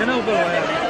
ना ऊपर हुआ यार।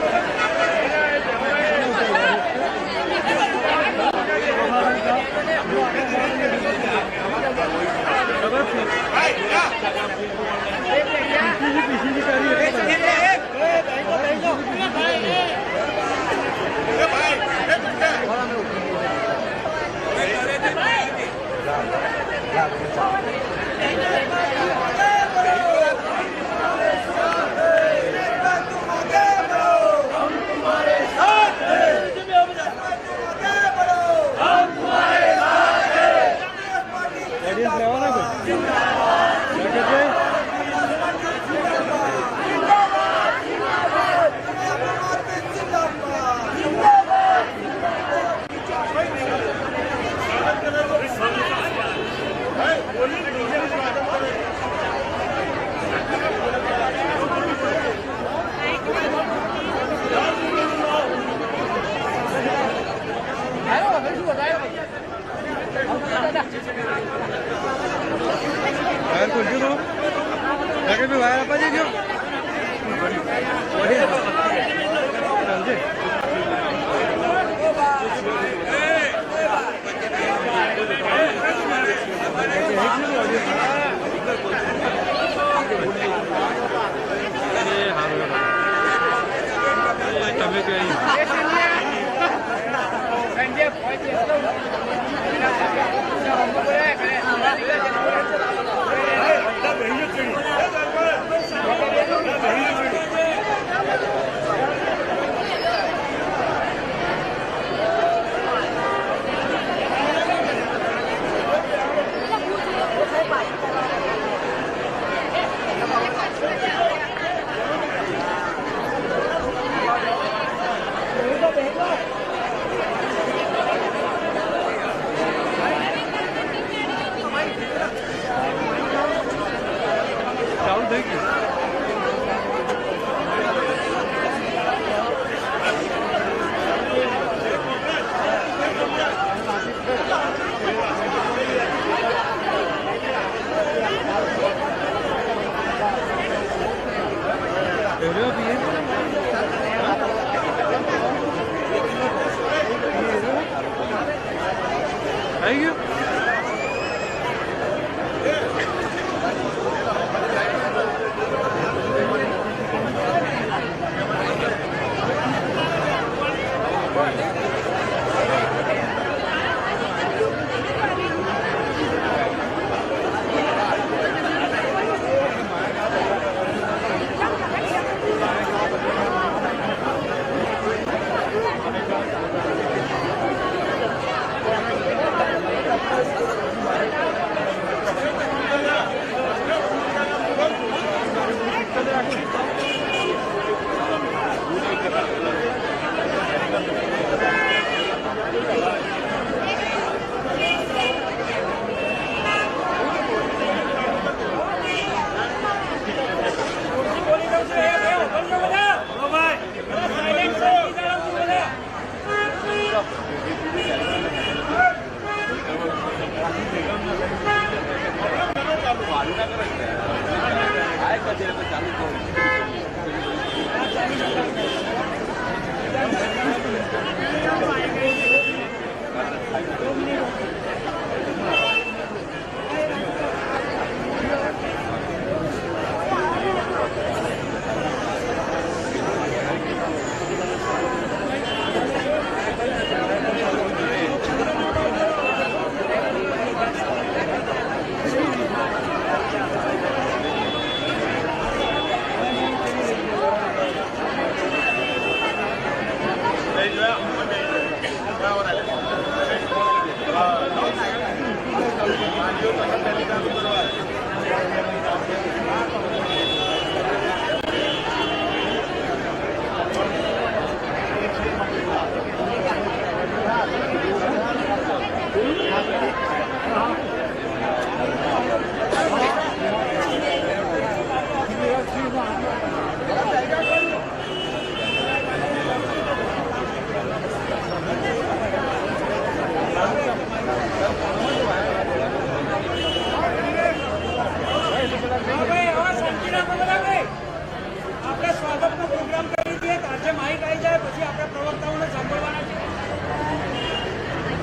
આપણે સ્વાગતનો પ્રોગ્રામ કરી દઈએ. આજે માઇક આવી જાય પછી આપણે પ્રવક્તાઓને સાંભળવાના છે.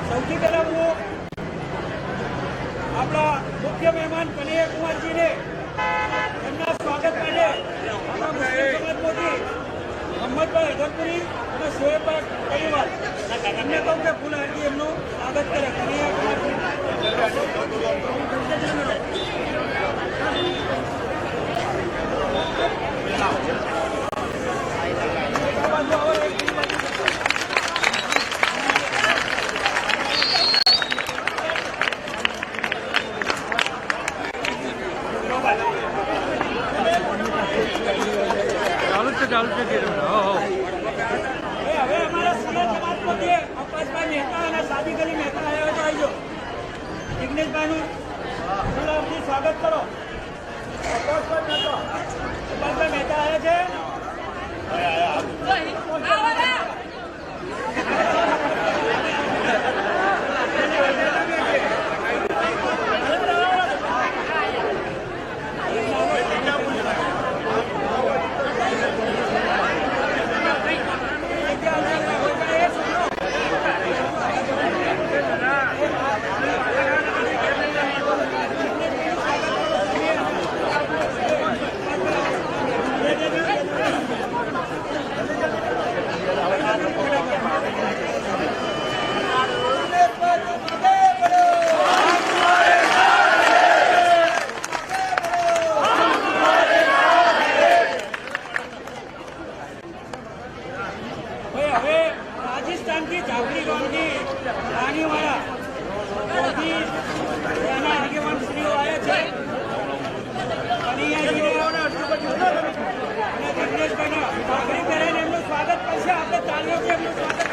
સૌથી પહેલા હું આપણા મુખ્ય મહેમાન કનૈયા કુમારજીને એમના સ્વાગત માટે આપણા મુસ્લિમ સમાજમાંથી મોહમ્મદભાઈ હૈદરપુરી અને શોએબભાઈ પરિવાર એમને કહું કે ફૂલ હાર્દી એમનું સ્વાગત કરે. કનૈયા કુમારજી હવે અમારા સુરત સમાજમાંથી અપાસભાઈ મહેતા અને સાદિક અલી મહેતા આવ્યા તો આવજો. જિગ્નેશભાઈનું ફૂલથી સ્વાગત કરો. અપાસભાઈ મહેતા આવ્યા છે. હવે રાજસ્થાનથી ઝાપડી ગામની રાણીવાળા ત્યાંના આગેવાન શ્રીઓ આવ્યા છે. કનૈયાજીને અને જિગ્નેશભાઈને ભાખરી પહેરાઈને એમનું સ્વાગત કરશે. આપણે તાલીઓથી એમનું સ્વાગત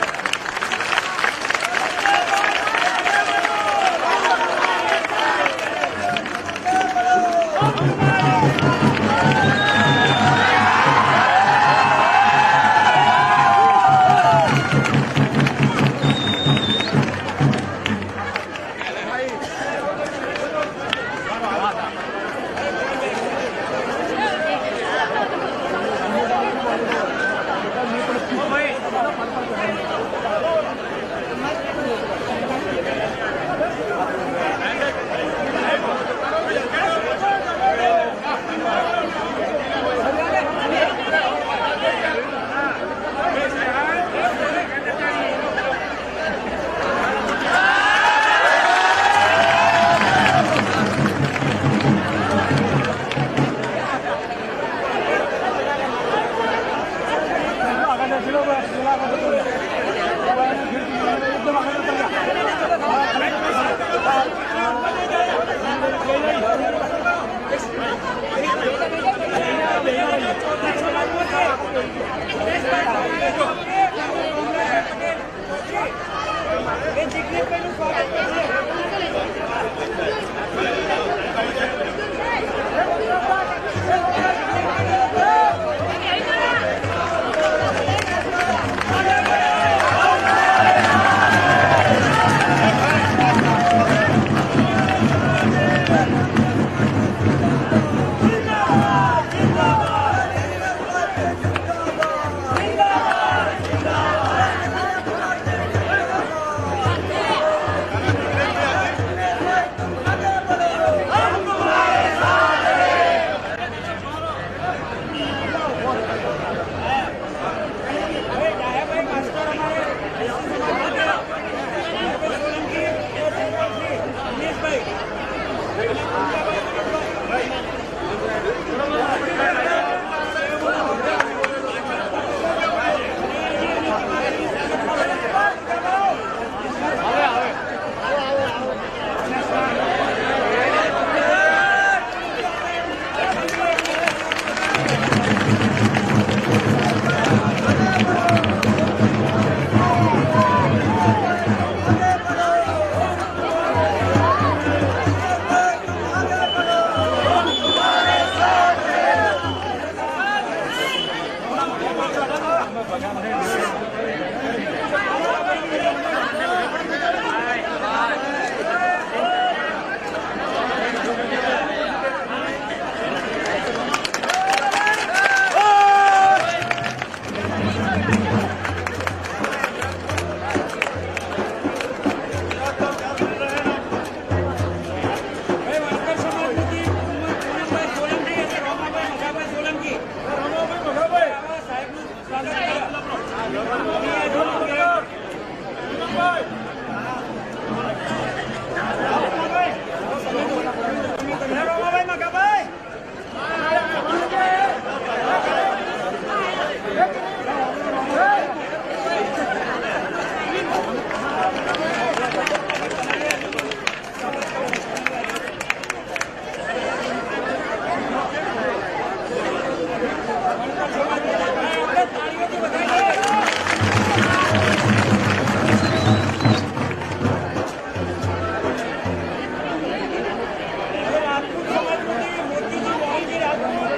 રાજપૂત સમાજમાંથી મોતીજી મોહનજી રાજપૂત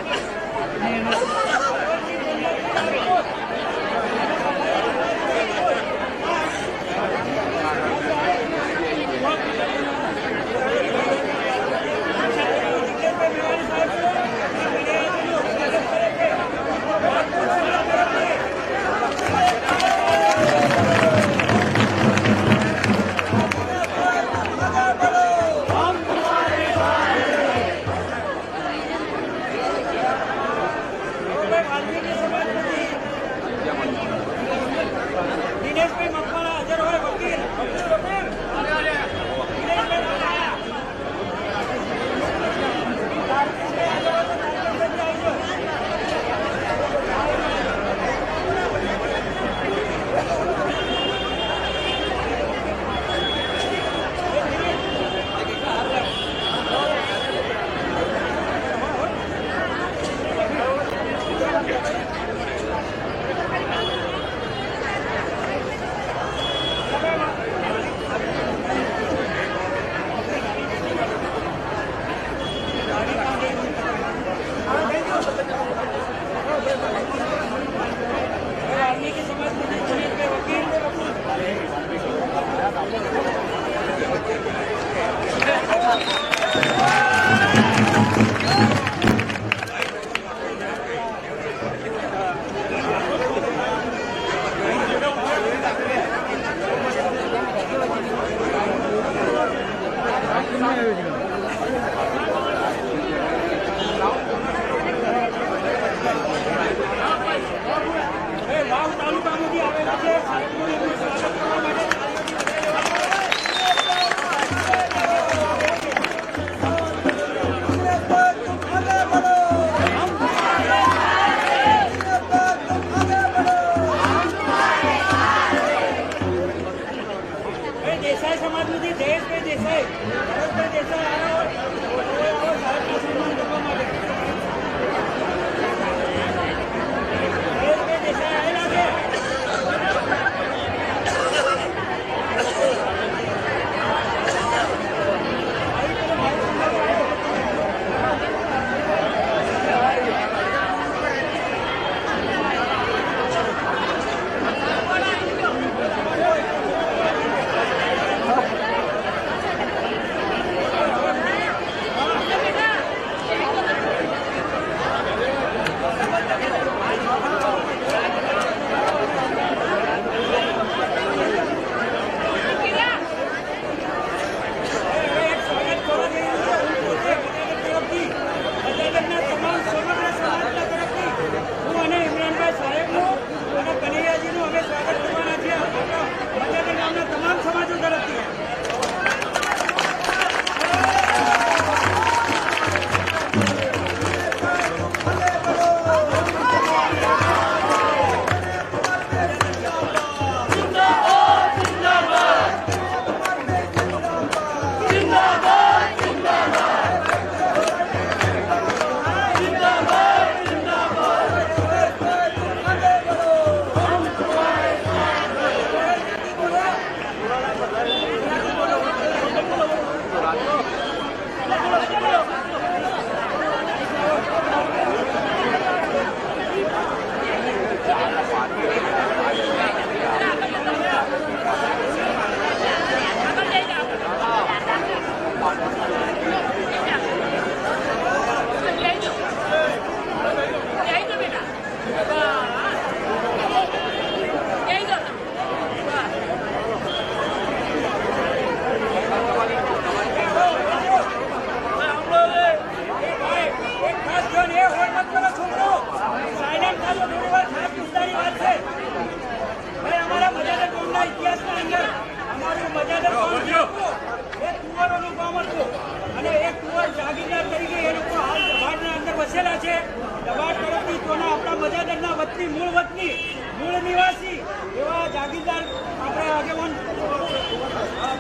વતની મૂળ નિવાસી એવા જાગીરદાર આપણે આગેવાન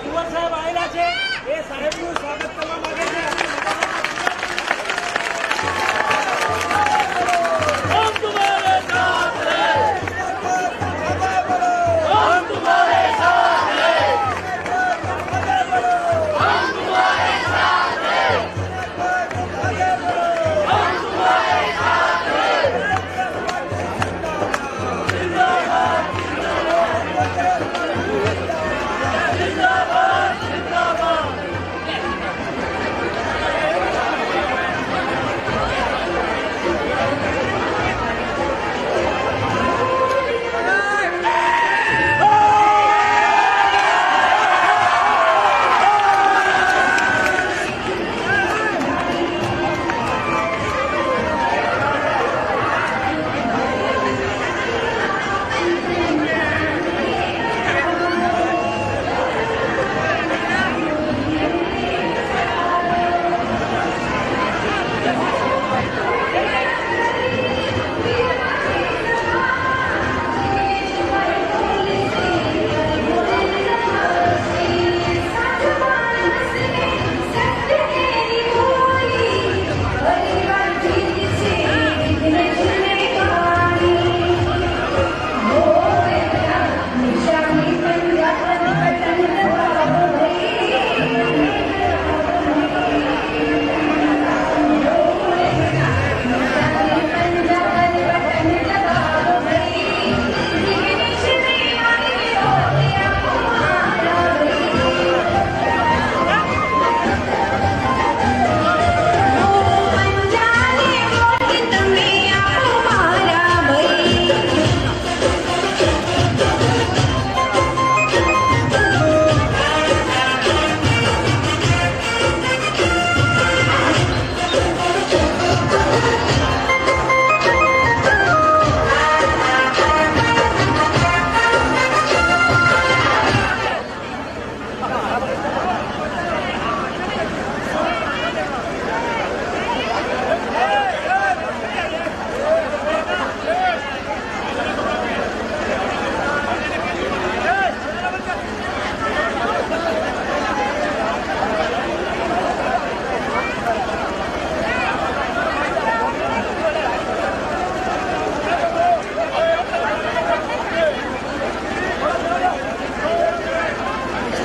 કુંવર સાહેબ આવેલા છે. એ સાહેબનું સ્વાગત કરવા માંગે છે.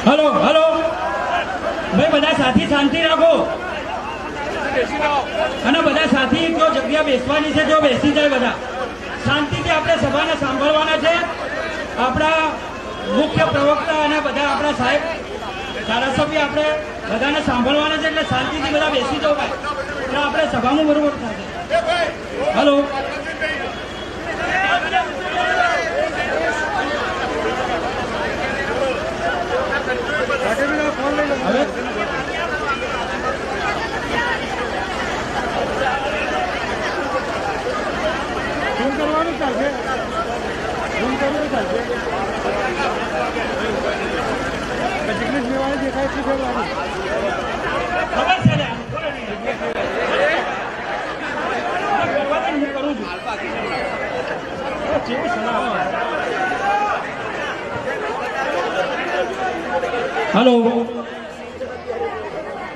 હલો હલો ભાઈ, બધા સાથી શાંતિ રાખો અને બધા સાથી જો જગ્યા બેસવાની છે જો બેસી જાય. બધા શાંતિથી આપણે સભાને સાંભળવાના છે. આપણા મુખ્ય પ્રવક્તા અને બધા આપણા સાહેબ ધારાસભ્ય આપણે બધાને સાંભળવાના છે, એટલે શાંતિથી બધા બેસી જાઓ ભાઈ, એટલે આપણે સભામાં બરોબર થશે. હલો હવે ફોન કરવાનું ચાલશે, ફોન કરવું ચાલશે. જગદીશ મેવાણી દેખાય છે ખબર છે હું કરું છું. હલો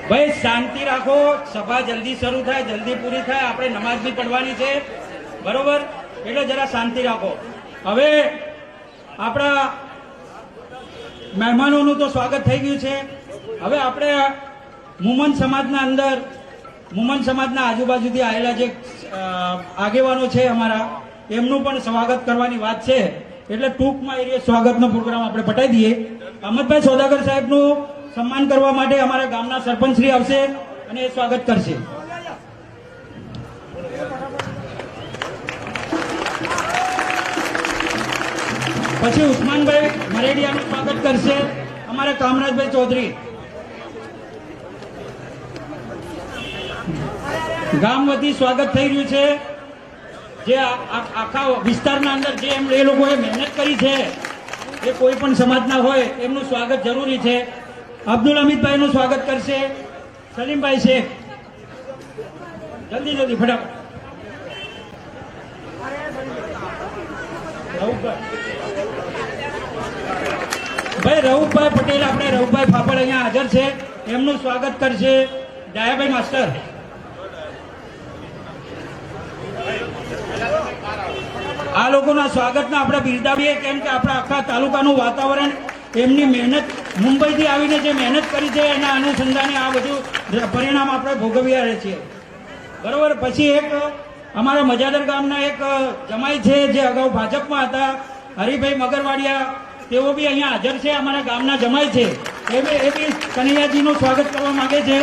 ભાઈ, શાંતિ રાખો. સભા જલ્દી શરૂ થાય, જલ્દી પૂરી થાય. આપણે નમાજ બી પડવાની છે, બરોબર? એટલે જરા શાંતિ રાખો. હવે આપણા મહેમાનોનું તો સ્વાગત થઈ ગયું છે. હવે આપણે મુમન સમાજના અંદર, મુમન સમાજના આજુબાજુથી આવેલા જે આગેવાનો છે અમારા, એમનું પણ સ્વાગત કરવાની વાત છે. એટલે ટૂંકમાં એ સ્વાગતનો પ્રોગ્રામ આપણે પટાઈ દઈએ. અહમદભાઈ સોદાગર સાહેબનું સન્માન કરવા માટે અમારા ગામના સરપંચ શ્રી આવશે અને એ સ્વાગત કરશે. પછી ઉસ્માનભાઈ મરેડિયાનું સ્વાગત કરશે અમારા કામરાજભાઈ ચૌધરી. ગામ વતી સ્વાગત થઈ રહ્યું છે. જે આખા વિસ્તારના અંદર જે એ લોકોએ મહેનત કરી છે, એ કોઈ પણ સમાજના હોય એમનું સ્વાગત જરૂરી છે. અબ્દુલ હમીદભાઈનું સ્વાગત કરશે સલીમભાઈ શેખ. જલ્દી જલ્દી ફટાફટ. ભાઈ રઉફભાઈ પટેલ, આપણે રઉફભાઈ ફાફડ અહીંયા હાજર છે, એમનું સ્વાગત કરશે ડાયાભાઈ માસ્ટર. આ લોકોના સ્વાગતને આપણે બિરદાવીએ, કેમ કે આપણા આખા તાલુકાનું વાતાવરણ એમની મહેનત, મુંબઈથી આવીને જે મહેનત કરી છે એના અનુસંધાને આ બધું પરિણામ આપણે ભોગવી રહ્યા છીએ. બરોબર. પછી એક અમારા મજાદર ગામના એક જમાઈ છે જે અગાઉ ભાજપમાં હતા, હરિભાઈ મગરવાડિયા, તેઓ બી અહીંયા હાજર છે, અમારા ગામના જમાઈ છે. એ બી કનૈયાજીનું સ્વાગત કરવા માંગે છે.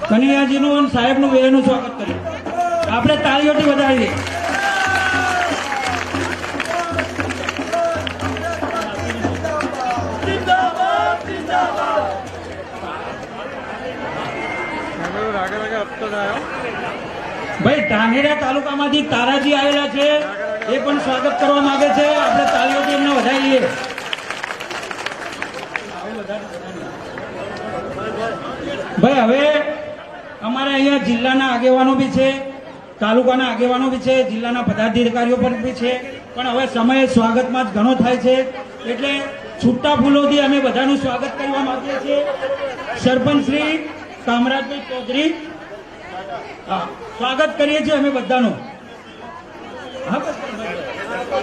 કનૈયાજીનું અને સાહેબનું બેનું સ્વાગત કરીએ. આપણે તાળીઓથી વધારીએ. ભાઈ ધાનેરા તાલુકામાંથી તારાજી આવેલા છે, એ પણ સ્વાગત કરવા માંગે છે. આપણે તાળીઓથી એમને વધારીએ. ભાઈ હવે અમારે અહીંયા જિલ્લાના આગેવાનો બી છે, તાલુકાના આગેવાનો બી છે, જિલ્લાના પદાધિકારીઓ પણ બી છે, પણ હવે સમય સ્વાગતમાં જ ઘણો થાય છે, એટલે છૂટા ફૂલોથી અમે બધાનું સ્વાગત કરવા માંગીએ છીએ. સરપંચ શ્રી કામરાજભાઈ ચૌધરી, સ્વાગત કરીએ છીએ અમે બધાનું.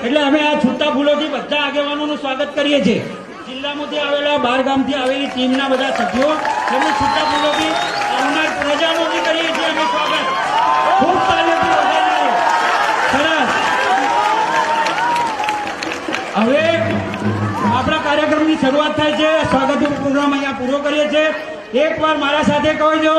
એટલે અમે આ છૂટા ફૂલોથી બધા આગેવાનોનું સ્વાગત કરીએ છીએ. જિલ્લામાંથી આવેલા, બહાર ગામથી આવેલી ટીમના બધા સભ્યો, એમનું છૂટા ફૂલોથી આવનાર પ્રજાનું બી કરીએ છીએ અમે સ્વાગત. ખૂબ તાલીઓથી વધારીએ. સરસ. હવે આપણા કાર્યક્રમની શરૂઆત થાય છે. સ્વાગતનો પ્રોગ્રામ અહીંયા પૂરો કરીએ છીએ. એક વાર મારા સાથે કહી દો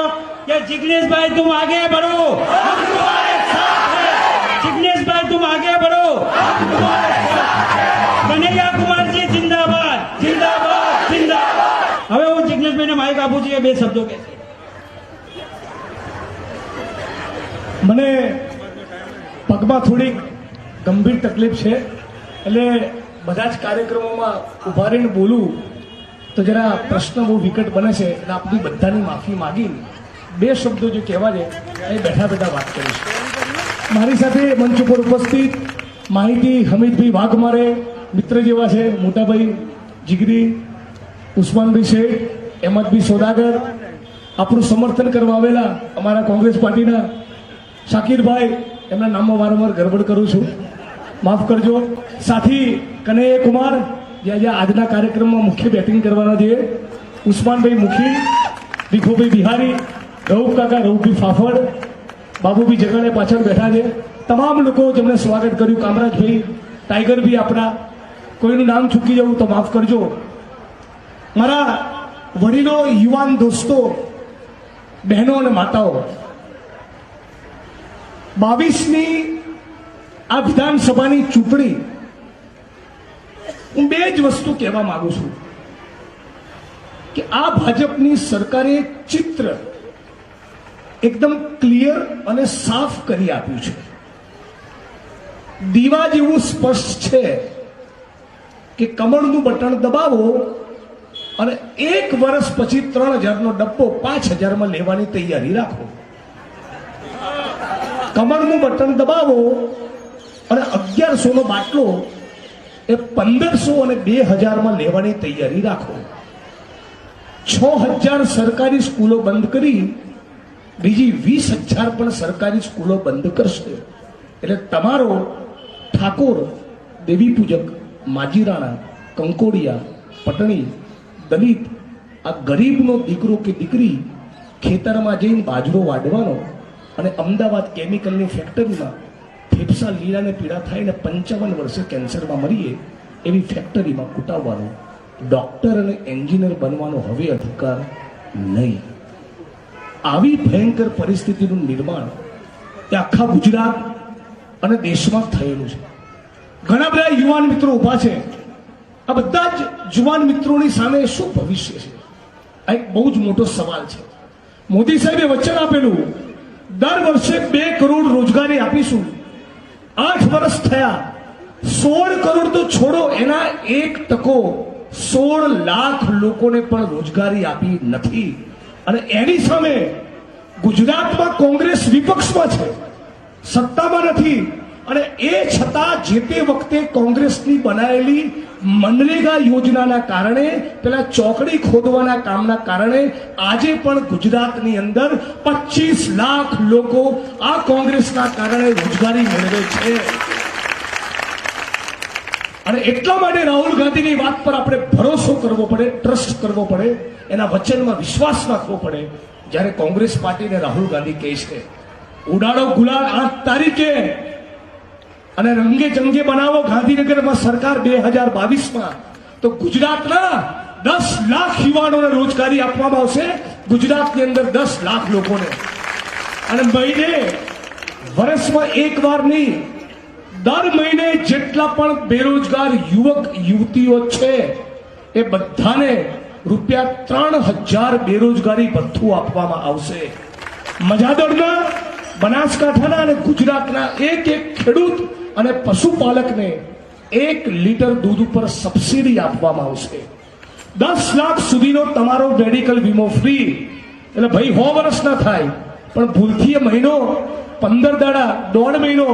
કે જિગ્નેશભાઈ તુમ આગે बढ़ो, हम तुम्हारे साथ हैं. જિગ્નેશભાઈ તુમ આગે बढ़ो, हम तुम्हारे साथ हैं. કનૈયા કુમારજી જિંદાબાદ, જિંદાબાદ, જિંદાબાદ. હવે હું જિગ્નેશભાઈને માઇક આપું છું, એ બે શબ્દો કહે છે. મને પગમાં થોડીક ગંભીર તકલીફ છે, એટલે બધા જ કાર્યક્રમોમાં ઉભા રહીને બોલું તો જરા પ્રશ્ન બહુ વિકટ બને છે, એટલે આપણી બધાની માફી માગીને બે શબ્દો જે કહેવા છે એ બેઠા બેઠા વાત કરીશ. મારી સાથે મંચ ઉપર ઉપસ્થિત માહિતી હમીદભાઈ વાઘમારે મિત્ર જેવા છે, મોટાભાઈ જીગરી, ઉસ્માનભાઈ શેખ, અહેમદભાઈ સોદાગર, આપણું સમર્થન કરવા આવેલા અમારા કોંગ્રેસ પાર્ટીના શાકીરભાઈ, એમના નામમાં વારંવાર ગરબડ કરું છું, માફ કરજો. સાથી કનૈયા કુમાર, જે આજે આજના કાર્યક્રમમાં મુખ્ય બેટિંગ કરવાના છે, ઉસ્માનભાઈ મુખી, ભીખુભાઈ બિહારી, રઉફ કાકા, રઉફભાઈ ફાફડ, બાબુભાઈ જગાડે પાછળ બેઠા છે, તમામ લોકો જેમણે સ્વાગત કર્યું, કામરાજભાઈ, ટાઈગર બી આપણા, કોઈનું નામ ચૂકી જવું તો માફ કરજો. મારા વડીલો, યુવાન દોસ્તો, બહેનો અને માતાઓ, 22મી આ વિધાનસભાની ચૂંટણી હું બે જ વસ્તુ કહેવા માંગુ છું કે આ ભાજપની સરકારે ચિત્ર એકદમ ક્લિયર અને સાફ કરી આપ્યું છે. દીવા જેવું સ્પષ્ટ છે કે કમળનું બટન દબાવો અને 1 વર્ષ પછી 3000નો ડબ્બો 5000માં લેવાની તૈયારી રાખો. કમળનું બટન દબાવો અને 1100નો બાટલો એ 1500 અને 2000માં લેવાની તૈયારી રાખો. 6000 સરકારી સ્કૂલો બંધ કરી બીજી 20,000 પણ સરકારી સ્કૂલો બંધ કરશે. એટલે તમારો ઠાકોર, દેવી પૂજક, માજીરાણા, કંકોડિયા, પટણી, દલિત, આ ગરીબનો દીકરો કે દીકરી ખેતરમાં જઈને બાજરો વાઢવાનો અને અમદાવાદ કેમિકલની ફેક્ટરીમાં ફેફસા લીલા ને પીળા થાય ને 55 વર્ષે કેન્સરમાં મરીએ એવી ફેક્ટરીમાં કૂટાવવાનો, ડોક્ટર અને એન્જિનિયર બનવાનો હવે અધિકાર નહીં. આવી ભયંકર પરિસ્થિતિનું નિર્માણ એ આખા ગુજરાત અને દેશમાં થયેલું છે. ઘણા બધા યુવાન મિત્રો ઉભા છે. આ બધા જ યુવાન મિત્રોની સામે શું ભવિષ્ય છે? આ એક બહુ જ મોટો સવાલ છે. મોદી સાહેબે વચન આપેલું દર વર્ષે 2 કરોડ રોજગારી આપીશું. 8 વર્ષ થયા, 16 કરોડ તો છોડો, એના 1% 16 લાખ લોકોને પણ રોજગારી આપી નથી. અને એની સામે ગુજરાતમાં કોંગ્રેસ વિપક્ષમાં છે, સત્તામાં નથી, અને એ છતાં જે તે વખતે કોંગ્રેસની બનાવેલી મનરેગા યોજનાના કારણે પેલા ચોકડી ખોદવાના કામના કારણે આજે પણ ગુજરાતની અંદર 25 લાખ લોકો આ કોંગ્રેસના કારણે રોજગારી મેળવે છે. અને એટલા માટે રાહુલ ગાંધીની વાત પર આપણે ભરોસો કરવો પડે, ટ્રસ્ટ કરવો પડે, એના વચનમાં વિશ્વાસ રાખવો પડે. જ્યારે કોંગ્રેસ પાર્ટીને રાહુલ ગાંધી કહે છે ઉડાડો ગુલાલ 8 તારીખે અને રંગે જંગે બનાવો ગાંધીનગરમાં સરકાર 2022માં, તો ગુજરાતના 10 લાખ યુવાનોને રોજગારી આપવામાં આવશે. ગુજરાતની અંદર 10 લાખ લોકોને. અને મહિને વર્ષમાં એક વાર નહીં, દર મહિને જેટલા પણ બેરોજગાર યુવક યુવતીઓ છે એ બધાને ₹3000 બેરોજગારી ભથ્થું આપવામાં આવશે. મજાદળના, બનાસકાંઠાના અને ગુજરાતના એક ખેડૂત અને પશુપાલકને 1 લીટર દૂધ ઉપર સબસિડી આપવામાં આવશે. 10 લાખ સુધીનો તમારો મેડિકલ વીમો ફ્રી. એટલે ભાઈ 100 વર્ષ ના થાય પણ ભૂલથી મહિનો 15 દાડા 1.5 મહિનો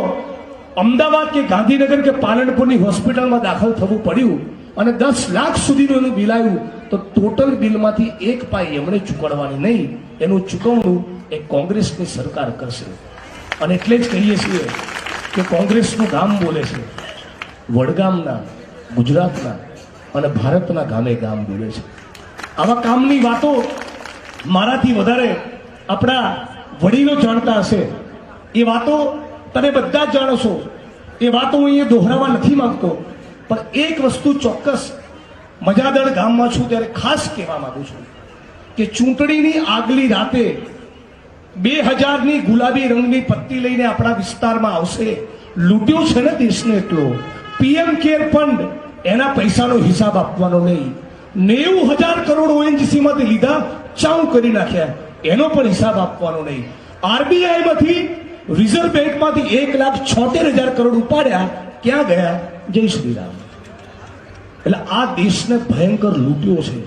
અમદાવાદ કે ગાંધીનગર કે પાલનપુરની હોસ્પિટલમાં દાખલ થવું પડ્યું અને 10 લાખ સુધીનું એનું બિલ આવ્યું, તો ટોટલ બિલમાંથી 1 પાઈ એમણે ચૂકવવાની નહીં, એનું ચૂકવણું એ કોંગ્રેસની સરકાર કરશે. અને એટલે જ કહીએ છીએ કે કોંગ્રેસનું ગામ બોલે છે, વડગામના, ગુજરાતના અને ભારતના ગામે ગામ બોલે છે. આવા કામની વાતો મારાથી વધારે આપણા વડીલો જાણતા હશે. એ વાતો તમે બધા જ જાણો છો. એ વાતો હું અહીંયા દોહરાવા નથી માંગતો, પણ એક વસ્તુ ચોક્કસ મજાદળ ગામમાં છું ત્યારે ખાસ કહેવા માંગુ છું કે ચૂંટણીની આગલી રાતે 2000ની ગુલાબી રંગની પત્તી લઈને આપણા વિસ્તારમાં આવશે. લૂંટ્યો છે ને દેશને એટલો. પીએમ કેર ફંડ, એના પૈસાનો હિસાબ આપવાનો નહીં. 90,000 કરોડ ઓએનજીસી માંથી લીધા, ચાઉ કરી નાખ્યા, એનો પણ હિસાબ આપવાનો નહીં. આરબીઆઈ માંથી, રિઝર્વ બેંકમાંથી 1,76,000 કરોડ ઉપાડ્યા, ક્યાં ગયા? જય શ્રી રામ. એટલે આ દેશને ભયંકર લૂંટ્યો છે.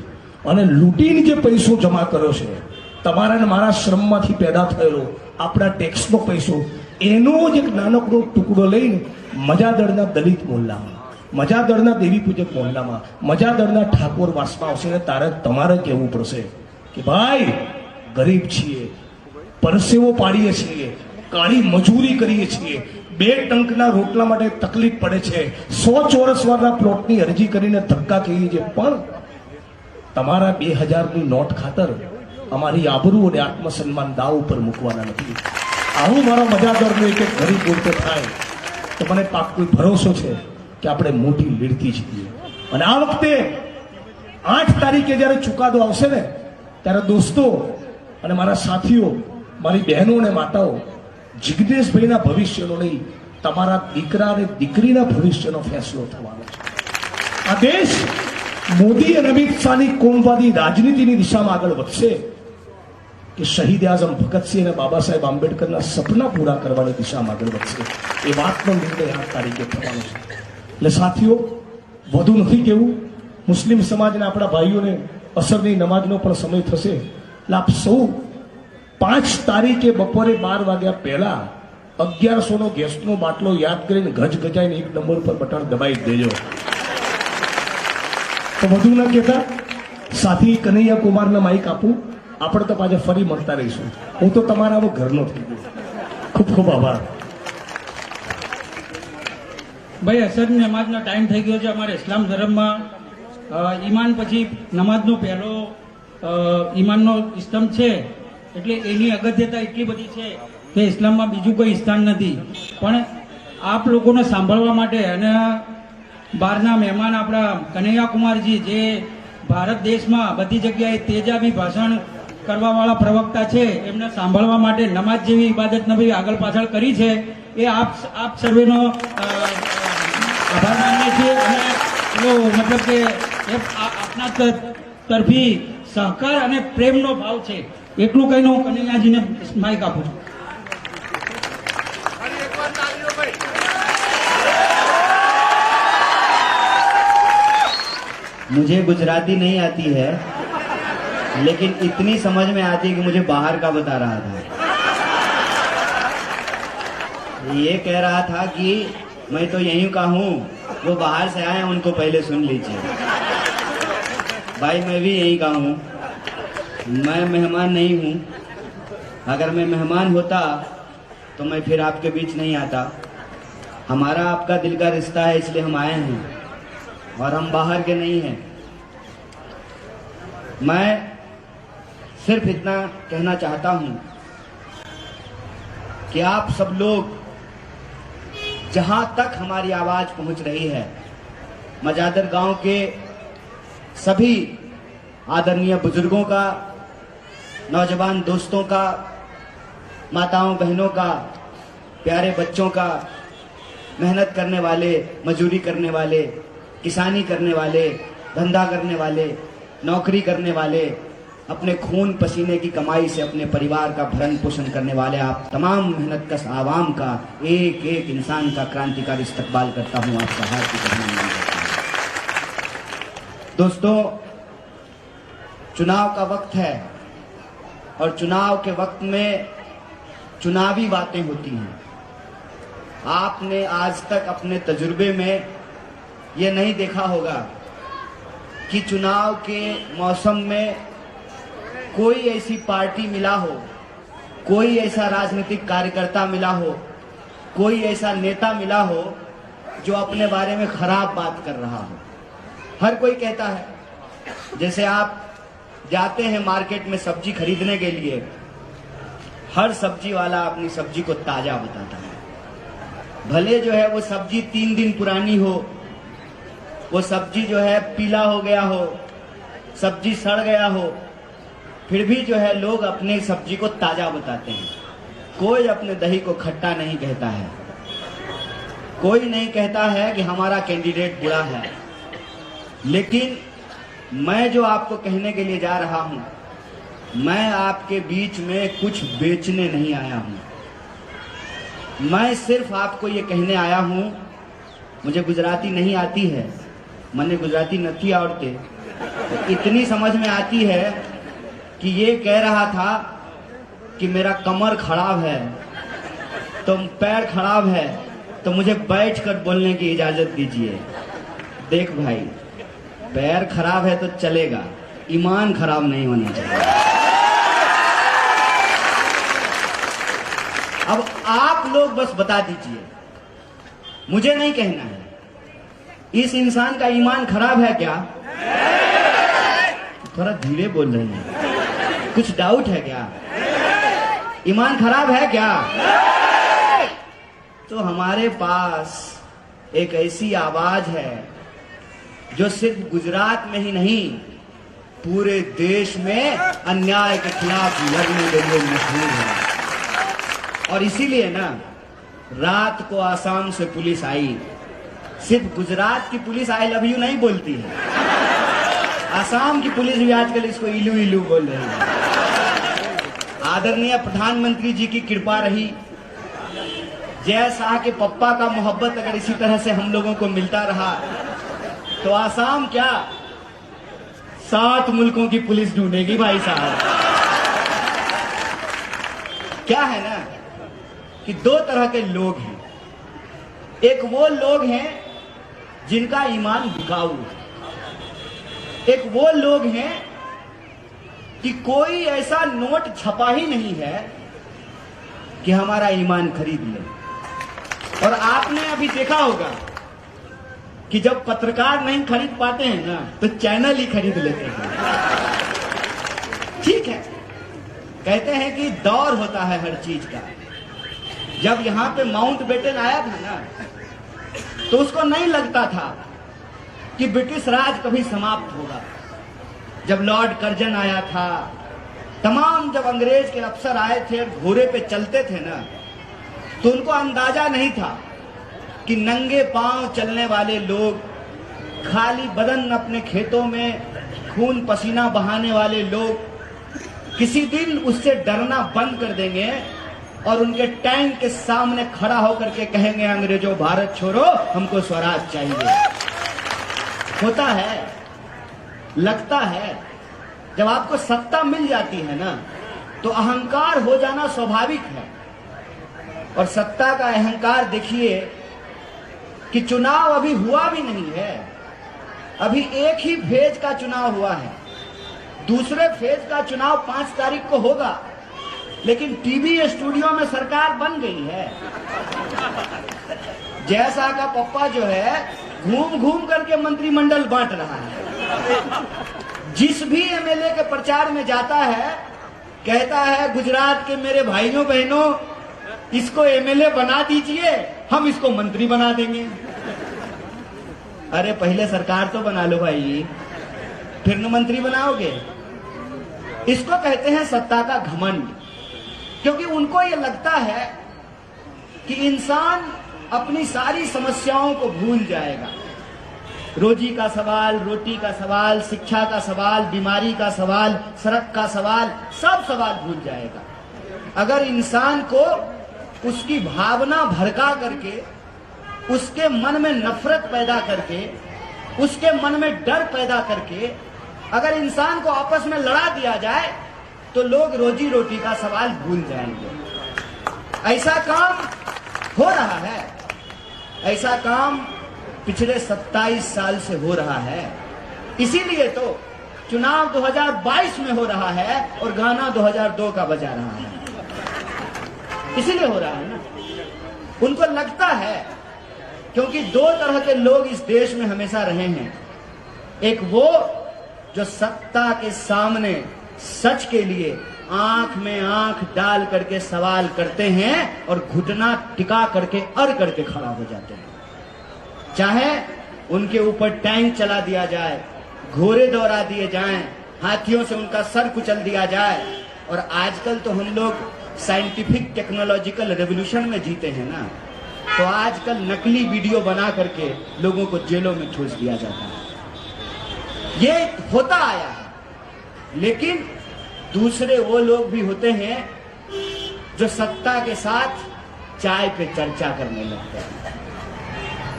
અને લૂંટીને જે પૈસો જમા કર્યો છે, તમારા ને મારા શ્રમમાંથી પેદા થયેલો આપણા ટેક્સનો પૈસો, એનો જ એક નાનકડો ટુકડો લઈને મજાદળના દલિત મોહલ્લામાં, મજાદળના દેવી પૂજક મોહલ્લામાં, મજાદળના ઠાકોર વાસમાં આવશે ને તમારે કહેવું પડશે કે ભાઈ ગરીબ છીએ, પરસેવો પાડીએ છીએ, કાળી મજૂરી કરીએ છીએ, 2 ટંકના રોટલા માટે તકલીફ પડે છે, 100 ચોરસ વાળા પ્લોટની અરજી કરીને ધક્કા કહીએ છીએ, પણ તમારા 2000ની નોટ ખાતર અમારી આબરૂ અને આત્મસન્માન દાવ ઉપર મૂકવાના નથી. આવું મારા મજાદરનો એક ગરીબ બોલતો થાય તો મને પાક્કો ભરોસો છે કે આપણે મોટી લીડથી છીએ. અને આ વખતે 8 તારીખે જ્યારે ચુકાદો આવશે ને, ત્યારે દોસ્તો અને મારા સાથીઓ, મારી બહેનો અને માતાઓ, જિગ્નેશભાઈના ભવિષ્યનો નહીં, તમારા દીકરા અને દીકરીના ભવિષ્યનો ફેસલો થવાનો છે. આ દેશ મોદી અને અમિત શાહની કોમવાદી રાજનીતિની દિશામાં આગળ વધશે કે શહીદ આઝમ ભગતસિંહ અને બાબા સાહેબ આંબેડકરના સપના પૂરા કરવાની દિશામાં આગળ વધશે? એ વાતનો નિર્ણય 8 તારીખે થવાનો છે. એટલે સાથીઓ, વધુ નથી કહેવું. મુસ્લિમ સમાજના આપણા ભાઈઓને અસરની નમાજનો પણ સમય થશે. એટલે આપ સૌ 5 તારીખે બપોરે 12 વાગ્યા પહેલા 1100નો ગેસનો બાટલો યાદ કરીને ગજાઈને 1 નંબર પર બટન દબાઈ દેજો. તો વધુ ન કહેતા સાથી કનૈયા કુમારને માઇક આપું. આપણે તો પાછા ફરી મળતા રહીશું. હું તો તમારા ઘરનો થઈ ગયો. ખૂબ ખૂબ આભાર. ભાઈ, અસરની નમાજનો ટાઈમ થઈ ગયો છે. અમારે ઇસ્લામ ધર્મમાં ઈમાન પછી નમાજનો પહેલો ઈમાનનો સ્તંભ છે, એટલે એની અગત્યતા એટલી બધી છે કે ઇસ્લામમાં બીજું કોઈ સ્થાન નથી. પણ આપ લોકોને સાંભળવા માટે અને બહારના મહેમાન આપણા કનૈયા કુમારજી, જે ભારત દેશમાં બધી જગ્યાએ તેજાબી ભાષણ કરવાવાળા પ્રવક્તા છે, એમને સાંભળવા માટે નમાજ જેવી ઇબાદત નબી આગળ પાછળ કરી છે. એ આપ સર્વેનો આભાર માનીએ છીએ. અને મતલબ કે એ આપના તરફી સહકાર અને પ્રેમનો ભાવ છે, એટલું કહીને હું કનૈયાજીને માઇક આપું છું. मुझे गुजराती नहीं आती है, लेकिन इतनी समझ में आती है कि मुझे बाहर का बता रहा था. ये कह रहा था कि मैं तो यहीं का हूँ, वो बाहर से आए हैं, उनको पहले सुन लीजिए। भाई मैं भी यहीं का हूँ, मैं मेहमान नहीं हूँ। अगर मैं मेहमान होता तो मैं फिर आपके बीच नहीं आता। हमारा आपका दिल का रिश्ता है, इसलिए हम आए हैं और हम बाहर के नहीं हैं। मैं सिर्फ इतना कहना चाहता हूँ कि आप सब लोग जहां तक हमारी आवाज पहुंच रही है, मजादर गांव के सभी आदरणीय बुजुर्गों का, नौजवान दोस्तों का, माताओं बहनों का, प्यारे बच्चों का, मेहनत करने वाले, मजदूरी करने वाले, किसानी करने वाले, धंधा करने वाले, नौकरी करने वाले, अपने खून पसीने की कमाई से अपने परिवार का भरण पोषण करने वाले आप तमाम मेहनतकश आवाम का, एक एक इंसान का क्रांतिकारी इस्तकबाल करता हूं। आपका हार्दिक अभिनंदन करता हूं। दोस्तों, चुनाव का वक्त है और चुनाव के वक्त में चुनावी बातें होती हैं। आपने आज तक अपने तजुर्बे में यह नहीं देखा होगा कि चुनाव के मौसम में कोई ऐसी पार्टी मिला हो, कोई ऐसा राजनीतिक कार्यकर्ता मिला हो, कोई ऐसा नेता मिला हो जो अपने बारे में खराब बात कर रहा हो। हर कोई कहता है, जैसे आप जाते हैं मार्केट में सब्जी खरीदने के लिए, हर सब्जी वाला अपनी सब्जी को ताजा बताता है। भले जो है वो सब्जी 3 दिन पुरानी हो, वो सब्जी जो है पीला हो गया हो, सब्जी सड़ गया हो, फिर भी जो है लोग अपने सब्जी को ताजा बताते हैं। कोई अपने दही को खट्टा नहीं कहता है, कोई नहीं कहता है कि हमारा कैंडिडेट बुरा है। लेकिन मैं जो आपको कहने के लिए जा रहा हूं, मैं आपके बीच में कुछ बेचने नहीं आया हूं। मैं सिर्फ आपको ये कहने आया हूं, मुझे गुजराती नहीं आती है, मैंने गुजराती नहीं आवड़ते, तो इतनी समझ में आती है कि ये कह रहा था कि मेरा कमर खराब है, तो पैर खराब है, तो मुझे बैठकर बोलने की इजाजत दीजिए। देख भाई, पैर खराब है तो चलेगा, ईमान खराब नहीं होना चाहिए। अब आप लोग बस बता दीजिए, मुझे नहीं कहना है, इस इंसान का ईमान खराब है क्या? थोड़ा धीरे बोल रहे हैं, कुछ डाउट है क्या? ईमान खराब है क्या? तो हमारे पास एक ऐसी आवाज है जो सिर्फ गुजरात में ही नहीं, पूरे देश में अन्याय के खिलाफ लड़ने के लिए मशहूर है। और इसीलिए ना, रात को आसाम से पुलिस आई। सिर्फ गुजरात की पुलिस आई लव यू नहीं बोलती है, आसाम की पुलिस भी आजकल इसको इलू इलू बोल रही है। आदरणीय प्रधानमंत्री जी की कृपा रही, जय शाह के पप्पा का मोहब्बत अगर इसी तरह से हम लोगों को मिलता रहा तो आसाम क्या 7 मुल्कों की पुलिस ढूंढेगी भाई साहब। क्या है ना कि 2 तरह के लोग हैं। एक वो लोग हैं जिनका ईमान बिकाऊ है, एक वो लोग हैं कि कोई ऐसा नोट छपा ही नहीं है कि हमारा ईमान खरीद ले। और आपने अभी देखा होगा कि जब पत्रकार नहीं खरीद पाते हैं ना, तो चैनल ही खरीद लेते हैं। ठीक है, कहते हैं कि दौर होता है हर चीज का। जब यहां पे माउंटबेटन आया था ना, तो उसको नहीं लगता था कि ब्रिटिश राज कभी समाप्त होगा। जब लॉर्ड कर्जन आया था, तमाम जब अंग्रेज के अफसर आए थे और घोड़े पे चलते थे ना, तो उनको अंदाजा नहीं था कि नंगे पांव चलने वाले लोग, खाली बदन अपने खेतों में खून पसीना बहाने वाले लोग किसी दिन उससे डरना बंद कर देंगे और उनके टैंक के सामने खड़ा होकर के कहेंगे, अंग्रेजों भारत छोड़ो, हमको स्वराज चाहिए। होता है, लगता है, जब आपको सत्ता मिल जाती है ना, तो अहंकार हो जाना स्वाभाविक है। और सत्ता का अहंकार देखिए कि चुनाव अभी हुआ भी नहीं है। अभी एक ही फेज का चुनाव हुआ है, दूसरे फेज का चुनाव 5 तारीख को होगा, लेकिन टीवी स्टूडियो में सरकार बन गई है। जैसा का पप्पा जो है घूम घूम करके मंत्रिमंडल बांट रहा है। जिस भी एमएलए के प्रचार में जाता है कहता है गुजरात के मेरे भाइयों बहनों इसको एमएलए बना दीजिए, हम इसको मंत्री बना देंगे। अरे पहले सरकार तो बना लो भाई, फिर न मंत्री बनाओगे। इसको कहते हैं सत्ता का घमंड, क्योंकि उनको यह लगता है कि इंसान अपनी सारी समस्याओं को भूल जाएगा। रोजी का सवाल, रोटी का सवाल, शिक्षा का सवाल, बीमारी का सवाल, सड़क का सवाल, सब सवाल भूल जाएगा। अगर इंसान को उसकी भावना भड़का करके, उसके मन में नफरत पैदा करके, उसके मन में डर पैदा करके अगर इंसान को आपस में लड़ा दिया जाए तो लोग रोजी रोटी का सवाल भूल जाएंगे। ऐसा काम हो रहा है, ऐसा काम पिछले 27 साल से हो रहा है। इसीलिए तो चुनाव 2022 में हो रहा है और गाना 2002 का बजा रहा है। इसीलिए हो रहा है ना। उनको लगता है, क्योंकि 2 तरह के लोग इस देश में हमेशा रहे हैं। एक वो जो सत्ता के सामने सच के लिए आंख में आंख डाल करके सवाल करते हैं और घुटना टिका करके अड़ करके खड़ा हो जाते हैं। चाहे उनके ऊपर टैंक चला दिया जाए, घोड़े दौड़ा दिए जाएं, हाथियों से उनका सर कुचल दिया जाए। और आजकल तो हम लोग साइंटिफिक टेक्नोलॉजिकल रेवोल्यूशन में जीते हैं ना, तो आजकल नकली वीडियो बना करके लोगों को जेलों में ठूस दिया जाता है। ये होता आया है। लेकिन दूसरे वो लोग भी होते हैं जो सत्ता के साथ चाय पे चर्चा करने लगते हैं।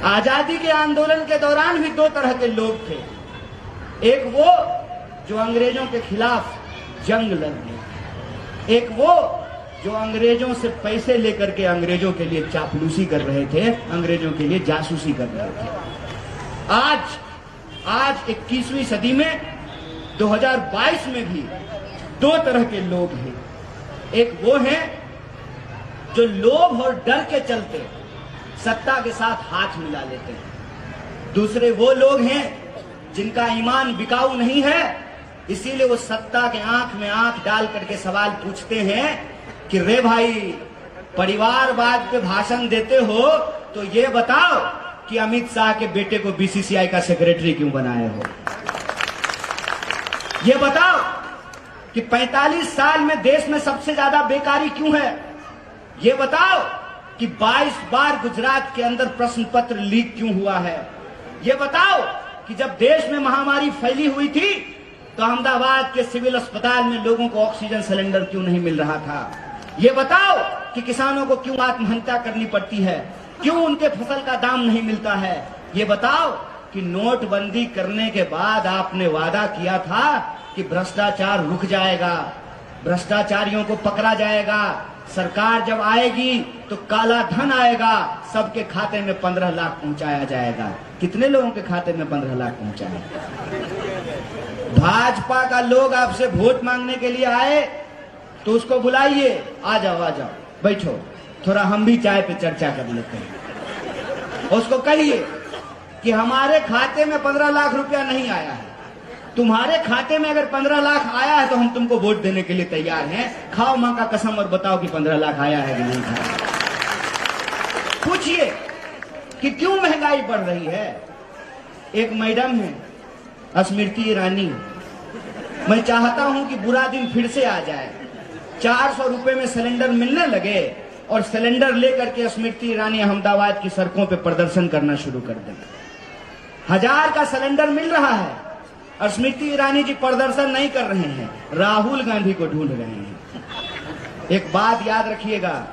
आजादी के आंदोलन के दौरान भी 2 तरह के लोग थे। एक वो जो अंग्रेजों के खिलाफ जंग लड़ रहे, एक वो जो अंग्रेजों से पैसे लेकर के अंग्रेजों के लिए चापलूसी कर रहे थे, अंग्रेजों के लिए जासूसी कर रहे थे। आज 21वीं सदी में 2022 में भी 2 तरह के लोग हैं। एक वो हैं जो लोभ और डर के चलते सत्ता के साथ हाथ मिला लेते हैं। दूसरे वो लोग हैं जिनका ईमान बिकाऊ नहीं है, इसीलिए वो सत्ता के आंख में आंख डाल करके सवाल पूछते हैं कि रे भाई, परिवारवाद पे भाषण देते हो तो ये बताओ कि अमित शाह के बेटे को बीसीसीआई का सेक्रेटरी क्यों बनाए हो? ये बताओ कि 45 साल में देश में सबसे ज्यादा बेकारी क्यों है? ये बताओ कि 22 बार गुजरात के अंदर प्रश्न पत्र लीक क्यों हुआ है? ये बताओ कि जब देश में महामारी फैली हुई थी तो अहमदाबाद के सिविल अस्पताल में लोगों को ऑक्सीजन सिलेंडर क्यों नहीं मिल रहा था? ये बताओ कि किसानों को क्यों आत्महत्या करनी पड़ती है, क्यों उनके फसल का दाम नहीं मिलता है? ये बताओ कि नोटबंदी करने के बाद आपने वादा किया था कि भ्रष्टाचार रुक जाएगा, भ्रष्टाचारियों को पकड़ा जाएगा, सरकार जब आएगी तो काला धन आएगा, सबके खाते में 15 लाख पहुंचाया जाएगा। कितने लोगों के खाते में 15 लाख पहुंचाए? भाजपा का लोग आपसे वोट मांगने के लिए आए तो उसको बुलाइए, आ जाओ बैठो, थोड़ा हम भी चाय पे चर्चा कर लेते हैं। उसको कहिए कि हमारे खाते में 15 लाख रुपया नहीं आया है, तुम्हारे खाते में अगर 15 लाख आया है तो हम तुमको वोट देने के लिए तैयार हैं। खाओ मां का कसम और बताओ कि 15 लाख आया है कि नहीं खाया। पूछिए कि क्यों महंगाई बढ़ रही है। एक मैडम है स्मृति ईरानी, मैं चाहता हूं कि बुरा दिन फिर से आ जाए, 400 रुपए में सिलेंडर मिलने लगे और सिलेंडर लेकर के स्मृति ईरानी अहमदाबाद की सड़कों पे प्रदर्शन करना शुरू कर दें। 1000 का सिलेंडर मिल रहा है और स्मृति ईरानी जी प्रदर्शन नहीं कर रहे हैं, राहुल गांधी को ढूंढ रहे हैं। एक बात याद रखिएगा,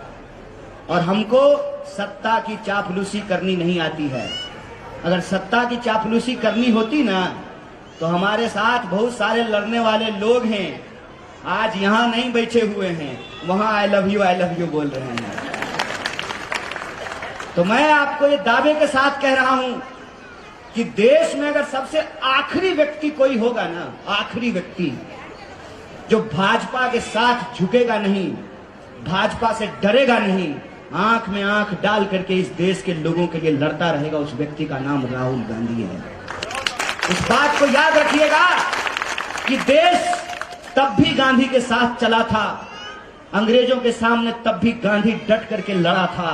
और हमको सत्ता की चापलूसी करनी नहीं आती है। अगर सत्ता की चापलूसी करनी होती ना तो हमारे साथ बहुत सारे लड़ने वाले लोग हैं, आज यहां नहीं बैठे हुए हैं, वहां आई लव यू बोल रहे हैं। तो मैं आपको ये दावे के साथ कह रहा हूं कि देश में अगर सबसे आखिरी व्यक्ति कोई होगा ना, आखिरी व्यक्ति जो भाजपा के साथ झुकेगा नहीं, भाजपा से डरेगा नहीं, आंख में आंख डाल करके इस देश के लोगों के लिए लड़ता रहेगा, उस व्यक्ति का नाम राहुल गांधी है। इस बात को याद रखिएगा कि देश तब भी गांधी के साथ चला था, अंग्रेजों के सामने तब भी गांधी डट करके लड़ा था,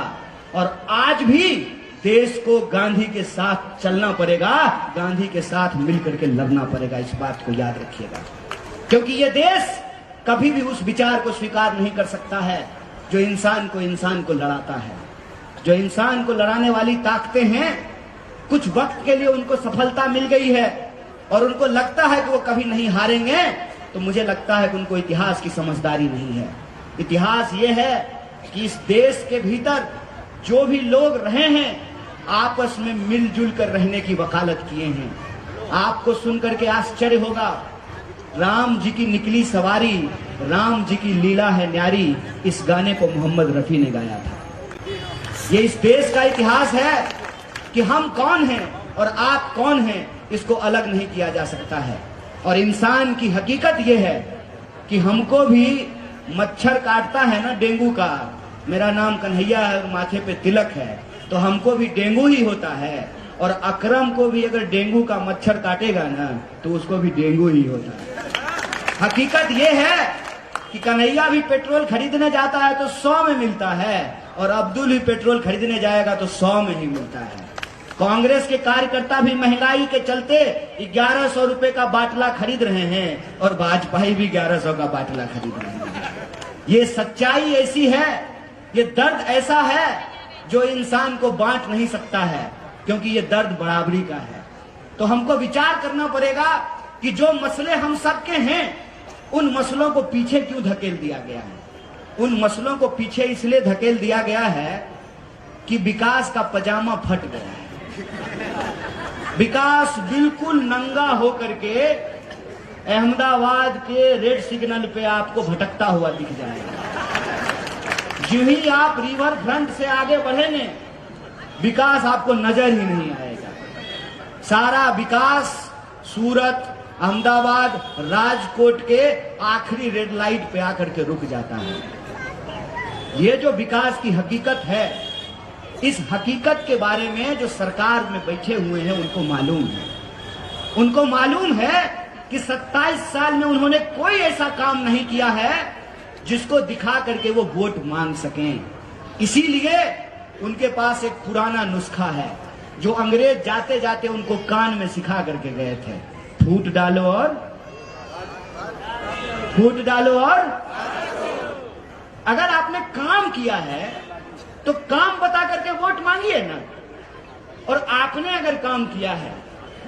और आज भी देश को गांधी के साथ चलना पड़ेगा, गांधी के साथ मिलकर के लड़ना पड़ेगा। इस बात को याद रखिएगा, क्योंकि यह देश कभी भी उस विचार को स्वीकार नहीं कर सकता है जो इंसान को लड़ाता है। जो इंसान को लड़ाने वाली ताकतें हैं, कुछ वक्त के लिए उनको सफलता मिल गई है और उनको लगता है कि वो कभी नहीं हारेंगे, तो मुझे लगता है कि उनको इतिहास की समझदारी नहीं है। इतिहास ये है कि इस देश के भीतर जो भी लोग रहे हैं आपस में मिलजुल कर रहने की वकालत किए हैं। आपको सुनकर के आश्चर्य होगा, राम जी की निकली सवारी, राम जी की लीला है न्यारी, इस गाने को मोहम्मद रफी ने गाया था। ये इस देश का इतिहास है कि हम कौन हैं और आप कौन हैं, इसको अलग नहीं किया जा सकता है। और इंसान की हकीकत यह है कि हमको भी मच्छर काटता है ना डेंगू का, मेरा नाम कन्हैया है और माथे पे तिलक है, तो हमको भी डेंगू ही होता है। और अकरम को भी अगर डेंगू का मच्छर काटेगा ना तो उसको भी डेंगू ही होता है। हकीकत यह है कि कन्हैया भी पेट्रोल खरीदने जाता है तो 100 में मिलता है, और अब्दुल भी पेट्रोल खरीदने जाएगा तो 100 में ही मिलता है। कांग्रेस के कार्यकर्ता भी महंगाई के चलते 1100 रुपए का बाटला खरीद रहे हैं और वाजपेयी भी 1100 का बाटला खरीद रहे हैं। ये सच्चाई ऐसी है, ये दर्द ऐसा है जो इंसान को बांट नहीं सकता है, क्योंकि ये दर्द बराबरी का है। तो हमको विचार करना पड़ेगा कि जो मसले हम सबके हैं, उन मसलों को पीछे क्यों धकेल दिया गया है। उन मसलों को पीछे इसलिए धकेल दिया गया है कि विकास का पजामा फट गया है। विकास बिल्कुल नंगा होकर के अहमदाबाद के रेड सिग्नल पे आपको भटकता हुआ दिख जाएगा। जो ही आप रिवर फ्रंट से आगे बढ़ेंगे, विकास आपको नजर ही नहीं आएगा। सारा विकास सूरत, अहमदाबाद, राजकोट के आखिरी रेड लाइट पे आकर के रुक जाता है। ये जो विकास की हकीकत है, इस हकीकत के बारे में जो सरकार में बैठे हुए हैं उनको मालूम है। उनको मालूम है कि 27 साल में उन्होंने कोई ऐसा काम नहीं किया है जिसको दिखा करके वो वोट मांग सकें। इसीलिए उनके पास एक पुराना नुस्खा है जो अंग्रेज जाते जाते उनको कान में सिखा करके गए थे, फूट डालो और अगर आपने काम किया है तो काम बता करके वोट मांगिए ना। और आपने अगर काम किया है,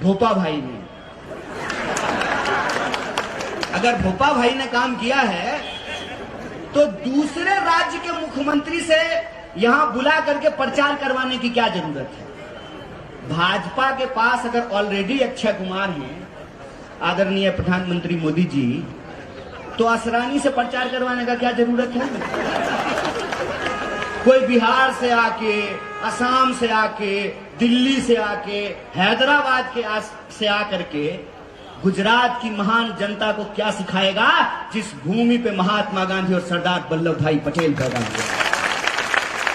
भोपा भाई ने अगर भोपा भाई ने काम किया है तो दूसरे राज्य के मुख्यमंत्री से यहां बुला करके प्रचार करवाने की क्या जरूरत है। भाजपा के पास अगर ऑलरेडी अक्षय कुमार हैं, आदरणीय प्रधानमंत्री मोदी जी, तो असरानी से प्रचार करवाने का क्या जरूरत है। कोई बिहार से आके, असम से आके, दिल्ली से आके, हैदराबाद के से आकर के गुजरात की महान जनता को क्या सिखाएगा जिस भूमि पे महात्मा गांधी और सरदार वल्लभ भाई पटेल पैदा हुए।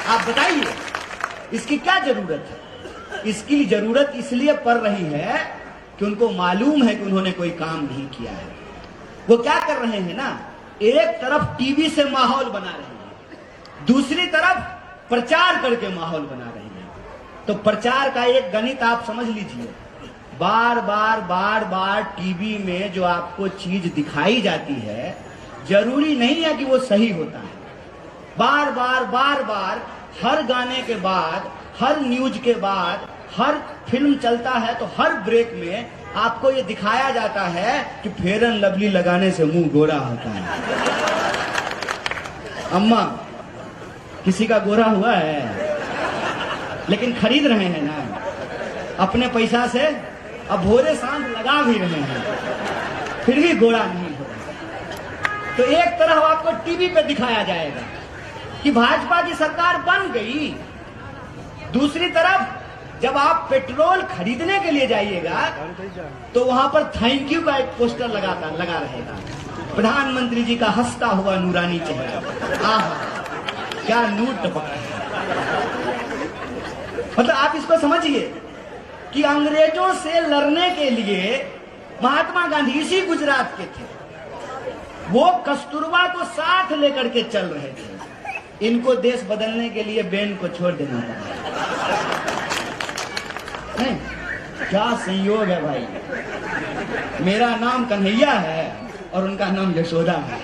आप बताइए इसकी क्या जरूरत है। इसकी जरूरत इसलिए पड़ रही है कि उनको मालूम है कि उन्होंने कोई काम नहीं किया है। वो क्या कर रहे हैं ना, एक तरफ टीवी से माहौल बना रहे हैं, दूसरी तरफ प्रचार करके माहौल बना रहे हैं। तो प्रचार का एक गणित आप समझ लीजिए, बार बार टीवी में जो आपको चीज दिखाई जाती है जरूरी नहीं है कि वो सही होता है। बार बार हर गाने के बाद, हर न्यूज के बाद, हर फिल्म चलता है तो हर ब्रेक में आपको ये दिखाया जाता है कि फेयर एंड लवली लगाने से मुंह गोरा होता है। अम्मा, किसी का गोरा हुआ है? लेकिन खरीद रहे हैं ना अपने पैसा से, अब भोरे सांझ लगा भी रहे हैं, फिर भी गोरा नहीं हो रहा। तो एक तरफ आपको टीवी पे दिखाया जाएगा कि भाजपा की सरकार बन गई, दूसरी तरफ जब आप पेट्रोल खरीदने के लिए जाइएगा तो वहां पर थैंक यू का एक पोस्टर लगा रहेगा, प्रधानमंत्री जी का हंसता हुआ नूरानी चेहरा। आहा, क्या नूर टपकता है। मतलब आप इसको समझिए कि अंग्रेजों से लड़ने के लिए महात्मा गांधी इसी गुजरात के थे, वो कस्तूरबा को साथ लेकर के चल रहे थे। इनको देश बदलने के लिए बेन को छोड़ देना पड़ा। नहीं, क्या संयोग है भाई। मेरा नाम कन्हैया है और उनका नाम यशोदा है।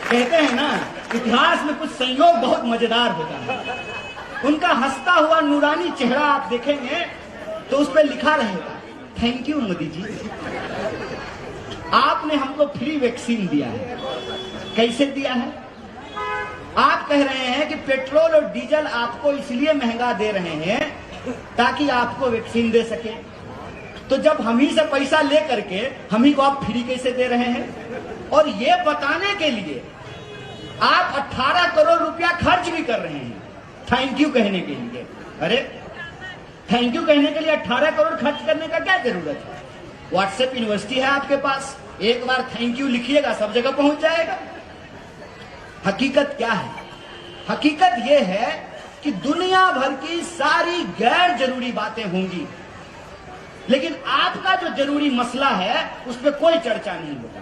कहते हैं ना, इतिहास में कुछ संयोग बहुत मजेदार होता है। उनका हंसता हुआ नूरानी चेहरा आप देखेंगे तो उस पर लिखा रहेगा, थैंक यू मोदी जी, आपने हमको फ्री वैक्सीन दिया है। कैसे दिया है? आप कह रहे हैं कि पेट्रोल और डीजल आपको इसलिए महंगा दे रहे हैं ताकि आपको वैक्सीन दे सके। तो जब हम ही से पैसा ले करके हम ही को आप फ्री कैसे दे रहे हैं? और ये बताने के लिए आप 18 करोड़ रुपया खर्च भी कर रहे हैं थैंक यू कहने के लिए। अरे थैंक यू कहने के लिए 18 करोड़ खर्च करने का क्या जरूरत है? व्हाट्सएप यूनिवर्सिटी है आपके पास, एक बार थैंक यू लिखिएगा, सब जगह पहुंच जाएगा। हकीकत क्या है? हकीकत यह है कि दुनिया भर की सारी गैर जरूरी बातें होंगी, लेकिन आपका जो जरूरी मसला है उस पर कोई चर्चा नहीं होगा।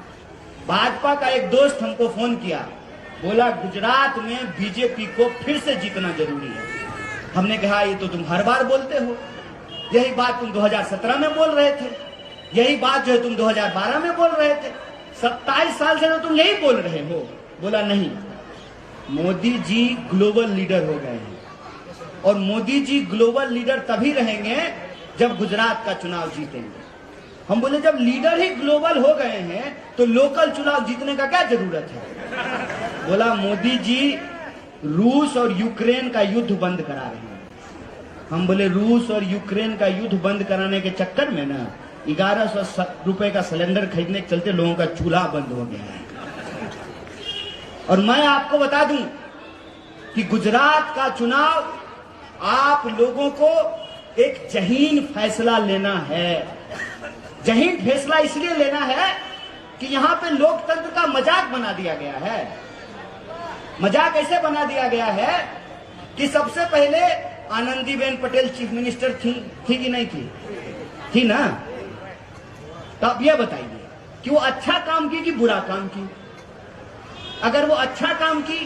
भाजपा का एक दोस्त हमको फोन किया, बोला गुजरात में बीजेपी को फिर से जीतना जरूरी है। हमने कहा ये तो तुम हर बार बोलते हो, यही बात तुम 2017 में बोल रहे थे, यही बात जो है तुम 2012 में बोल रहे थे, 27 साल से तो तुम यही बोल रहे हो। बोला नहीं, मोदी जी ग्लोबल लीडर हो गए हैं और मोदी जी ग्लोबल लीडर तभी रहेंगे जब गुजरात का चुनाव जीतेंगे। हम बोले जब लीडर ही ग्लोबल हो गए हैं तो लोकल चुनाव जीतने का क्या जरूरत है? बोला मोदी जी रूस और यूक्रेन का युद्ध बंद करा रहे हैं। हम बोले रूस और यूक्रेन का युद्ध बंद कराने के चक्कर में ना 1100 रुपए का सिलेंडर खरीदने के चलते लोगों का चूल्हा बंद हो गया है। और मैं आपको बता दूं कि गुजरात का चुनाव आप लोगों को एक जहीन फैसला लेना है। जहीन फैसला इसलिए लेना है कि यहां पे लोकतंत्र का मजाक बना दिया गया है। मजाक ऐसे बना दिया गया है कि सबसे पहले आनंदीबेन पटेल चीफ मिनिस्टर थी कि नहीं थी? थी ना? तो अब यह बताइए कि वो अच्छा काम की कि बुरा काम की? अगर वो अच्छा काम की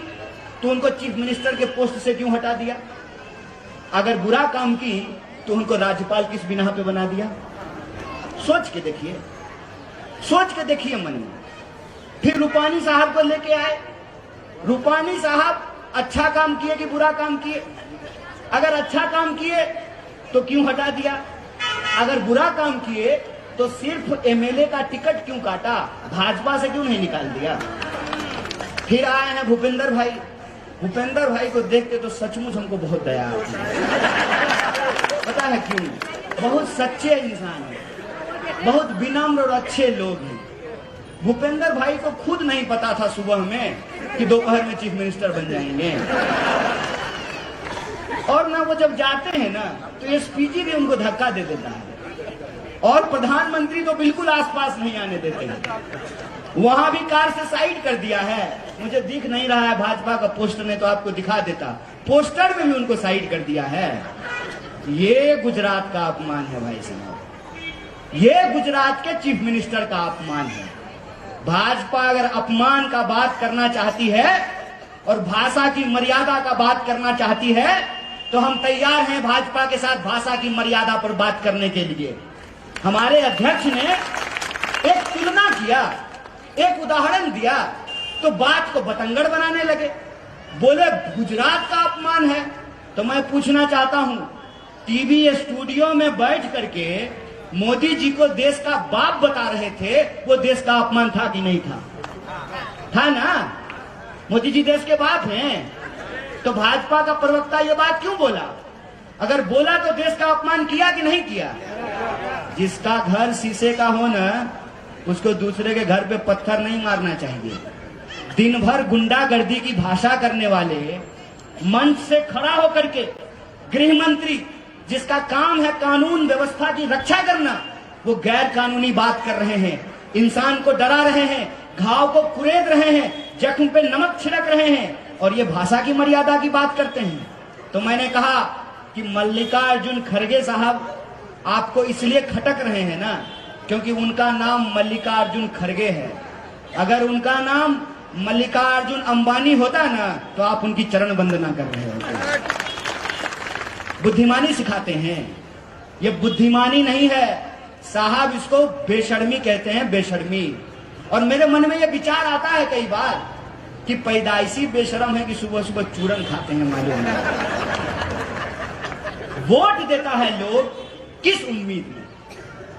तो उनको चीफ मिनिस्टर के पोस्ट से क्यों हटा दिया? अगर बुरा काम की तो उनको राज्यपाल किस बिना पे बना दिया? सोच के देखिए, सोच के देखिए मन में। फिर रूपानी साहब को लेके आए। रूपानी साहब अच्छा काम किए कि बुरा काम किए? अगर अच्छा काम किए तो क्यों हटा दिया? अगर बुरा काम किए तो सिर्फ एमएलए का टिकट क्यों काटा? भाजपा से क्यों नहीं निकाल दिया? फिर आए हैं भूपेंद्र भाई। भूपेंद्र भाई को देखते तो सचमुच हमको बहुत दया आती है। पता है क्यों? बहुत सच्चे इंसान हैं, बहुत विनम्र और अच्छे लोग हैं। भूपेंद्र भाई को खुद नहीं पता था सुबह में कि दोपहर में चीफ मिनिस्टर बन जाएंगे। और ना वो जब जाते हैं ना तो एसपीजी भी उनको धक्का दे देता है और प्रधानमंत्री तो बिल्कुल आसपास नहीं आने देते हैं। वहां भी कार से साइड कर दिया है। मुझे दिख नहीं रहा है भाजपा का पोस्टर, ने तो आपको दिखा देता। पोस्टर में भी उनको साइड कर दिया है। ये गुजरात का अपमान है भाई साहब, ये गुजरात के चीफ मिनिस्टर का अपमान है। भाजपा अगर अपमान का बात करना चाहती है और भाषा की मर्यादा का बात करना चाहती है तो हम तैयार हैं भाजपा के साथ भाषा की मर्यादा पर बात करने के लिए। हमारे अध्यक्ष ने एक तुलना किया, एक उदाहरण दिया तो बात को बतंगड़ बनाने लगे, बोले गुजरात का अपमान है। तो मैं पूछना चाहता हूं, टीवी स्टूडियो में बैठ करके मोदी जी को देश का बाप बता रहे थे, वो देश का अपमान था कि नहीं था? था ना? मोदी जी देश के बाप हैं। तो भाजपा का प्रवक्ता ये बात क्यों बोला? अगर बोला तो देश का अपमान किया कि नहीं किया? जिसका घर शीशे का हो ना, उसको दूसरे के घर पे पत्थर नहीं मारना चाहिए। दिन भर गुंडागर्दी की भाषा करने वाले मंच से खड़ा होकर के गृह मंत्री, जिसका काम है कानून व्यवस्था की रक्षा करना, वो गैर कानूनी बात कर रहे हैं, इंसान को डरा रहे हैं, घाव को कुरेद रहे हैं, जख्म पे नमक छिड़क रहे हैं और ये भाषा की मर्यादा की बात करते हैं। तो मैंने कहा कि मल्लिकार्जुन खड़गे साहब आपको इसलिए खटक रहे हैं ना क्योंकि उनका नाम मल्लिकार्जुन खड़गे है। अगर उनका नाम मल्लिकार्जुन अंबानी होता ना तो आप उनकी चरण वंदना कर रहे होते। बुद्धिमानी सिखाते हैं, ये बुद्धिमानी नहीं है साहब, इसको बेशर्मी कहते हैं, बेशर्मी। और मेरे मन में ये विचार आता है कई बार कि पैदाइशी बेशरम है कि सुबह सुबह चूरन खाते हैं मालूम है। वोट देता है लोग किस उम्मीद में,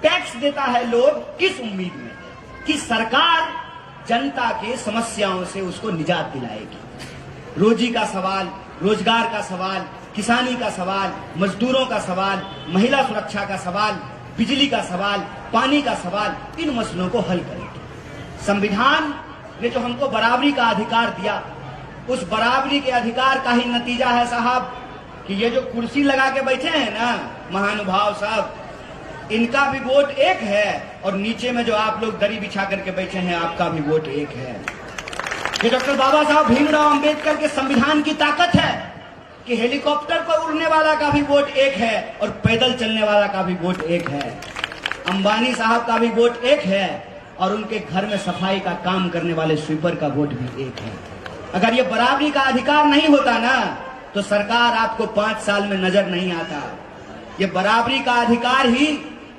टैक्स देता है लोग किस उम्मीद में कि सरकार जनता के समस्याओं से उसको निजात दिलाएगी। रोजी का सवाल, रोजगार का सवाल, किसानी का सवाल, मजदूरों का सवाल, महिला सुरक्षा का सवाल, बिजली का सवाल, पानी का सवाल, इन मसलों को हल करेगी। संविधान ने जो हमको बराबरी का अधिकार दिया, उस बराबरी के अधिकार का ही नतीजा है साहब कि ये जो कुर्सी लगा के बैठे हैं ना महानुभाव साहब, इनका भी वोट एक है और नीचे में जो आप लोग दरी बिछा करके बैठे हैं आपका भी वोट एक है। ये डॉक्टर बाबा साहब भीमराव अंबेडकर के संविधान की ताकत है कि हेलीकॉप्टर पर उड़ने वाला का भी वोट एक है और पैदल चलने वाला का भी वोट एक है। अंबानी साहब का भी वोट एक है और उनके घर में सफाई का काम करने वाले स्वीपर का वोट भी एक है। अगर ये बराबरी का अधिकार नहीं होता ना तो सरकार आपको 5 साल में नजर नहीं आता। ये बराबरी का अधिकार ही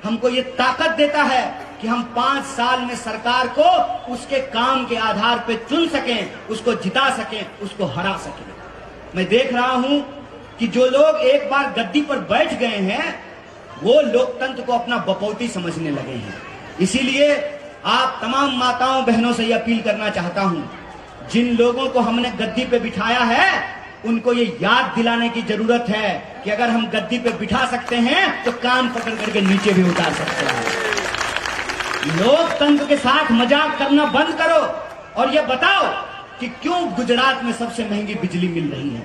हमको ये ताकत देता है कि हम 5 साल में सरकार को उसके काम के आधार पे चुन सकें, उसको जिता सकें, उसको हरा सकें। मैं देख रहा हूं कि जो लोग एक बार गद्दी पर बैठ गए हैं वो लोकतंत्र को अपना बपौती समझने लगे हैं। इसीलिए आप तमाम माताओं बहनों से यह अपील करना चाहता हूं, जिन लोगों को हमने गद्दी पे बिठाया है उनको ये याद दिलाने की जरूरत है कि अगर हम गद्दी पे बिठा सकते हैं तो कान पकड़ करके नीचे भी उतार सकते हैं। लोकतंत्र के साथ मजाक करना बंद करो और ये बताओ कि क्यों गुजरात में सबसे महंगी बिजली मिल रही है।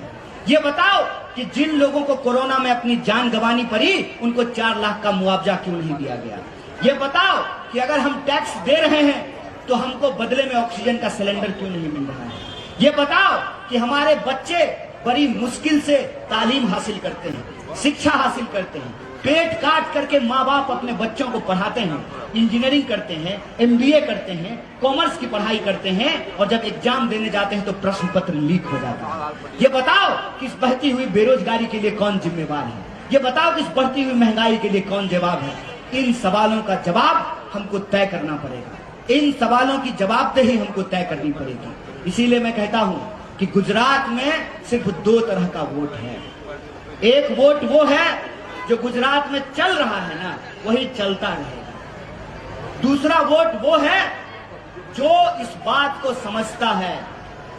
ये बताओ कि जिन लोगों को कोरोना में अपनी जान गंवानी पड़ी उनको 4 लाख का मुआवजा क्यों नहीं दिया गया। ये बताओ कि अगर हम टैक्स दे रहे हैं तो हमको बदले में ऑक्सीजन का सिलेंडर क्यों नहीं मिल रहा है। ये बताओ कि हमारे बच्चे बड़ी मुश्किल से तालीम हासिल करते हैं, शिक्षा हासिल करते हैं, पेट काट करके माँ बाप अपने बच्चों को पढ़ाते हैं, इंजीनियरिंग करते हैं, MBA करते हैं, कॉमर्स की पढ़ाई करते हैं और जब एग्जाम देने जाते हैं तो प्रश्न पत्र लीक हो जाता है। ये बताओ कि इस बढ़ती हुई बेरोजगारी के लिए कौन जिम्मेवार है। ये बताओ कि इस बढ़ती हुई महंगाई के लिए कौन जवाब है। इन सवालों का जवाब हमको तय करना पड़ेगा, इन सवालों की जवाबदेही हमको तय करनी पड़ेगी। इसीलिए मैं कहता हूं कि गुजरात में सिर्फ 2 तरह का वोट है। एक वोट वो है जो गुजरात में चल रहा है ना वही चलता रहेगा। दूसरा वोट वो है जो इस बात को समझता है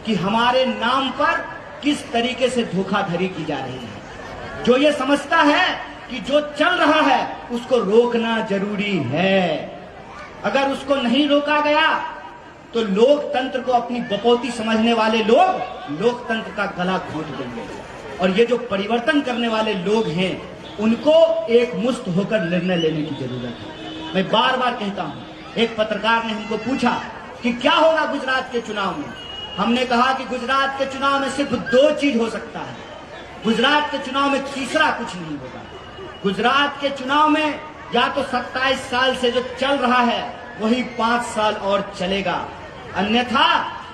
कि हमारे नाम पर किस तरीके से धोखाधड़ी की जा रही है, जो ये समझता है कि जो चल रहा है उसको रोकना जरूरी है। अगर उसको नहीं रोका गया तो लोकतंत्र को अपनी बपौती समझने वाले लोग लोकतंत्र का गला घोंट देंगे और ये जो परिवर्तन करने वाले लोग हैं उनको एक मुश्त होकर निर्णय लेने की जरूरत है। मैं बार बार कहता हूं, एक पत्रकार ने हमको पूछा कि क्या होगा गुजरात के चुनाव में। हमने कहा कि गुजरात के चुनाव में सिर्फ 2 चीज हो सकता है। गुजरात के चुनाव में तीसरा कुछ नहीं होगा। गुजरात के चुनाव में या तो 27 साल से जो चल रहा है वही 5 साल और चलेगा, अन्यथा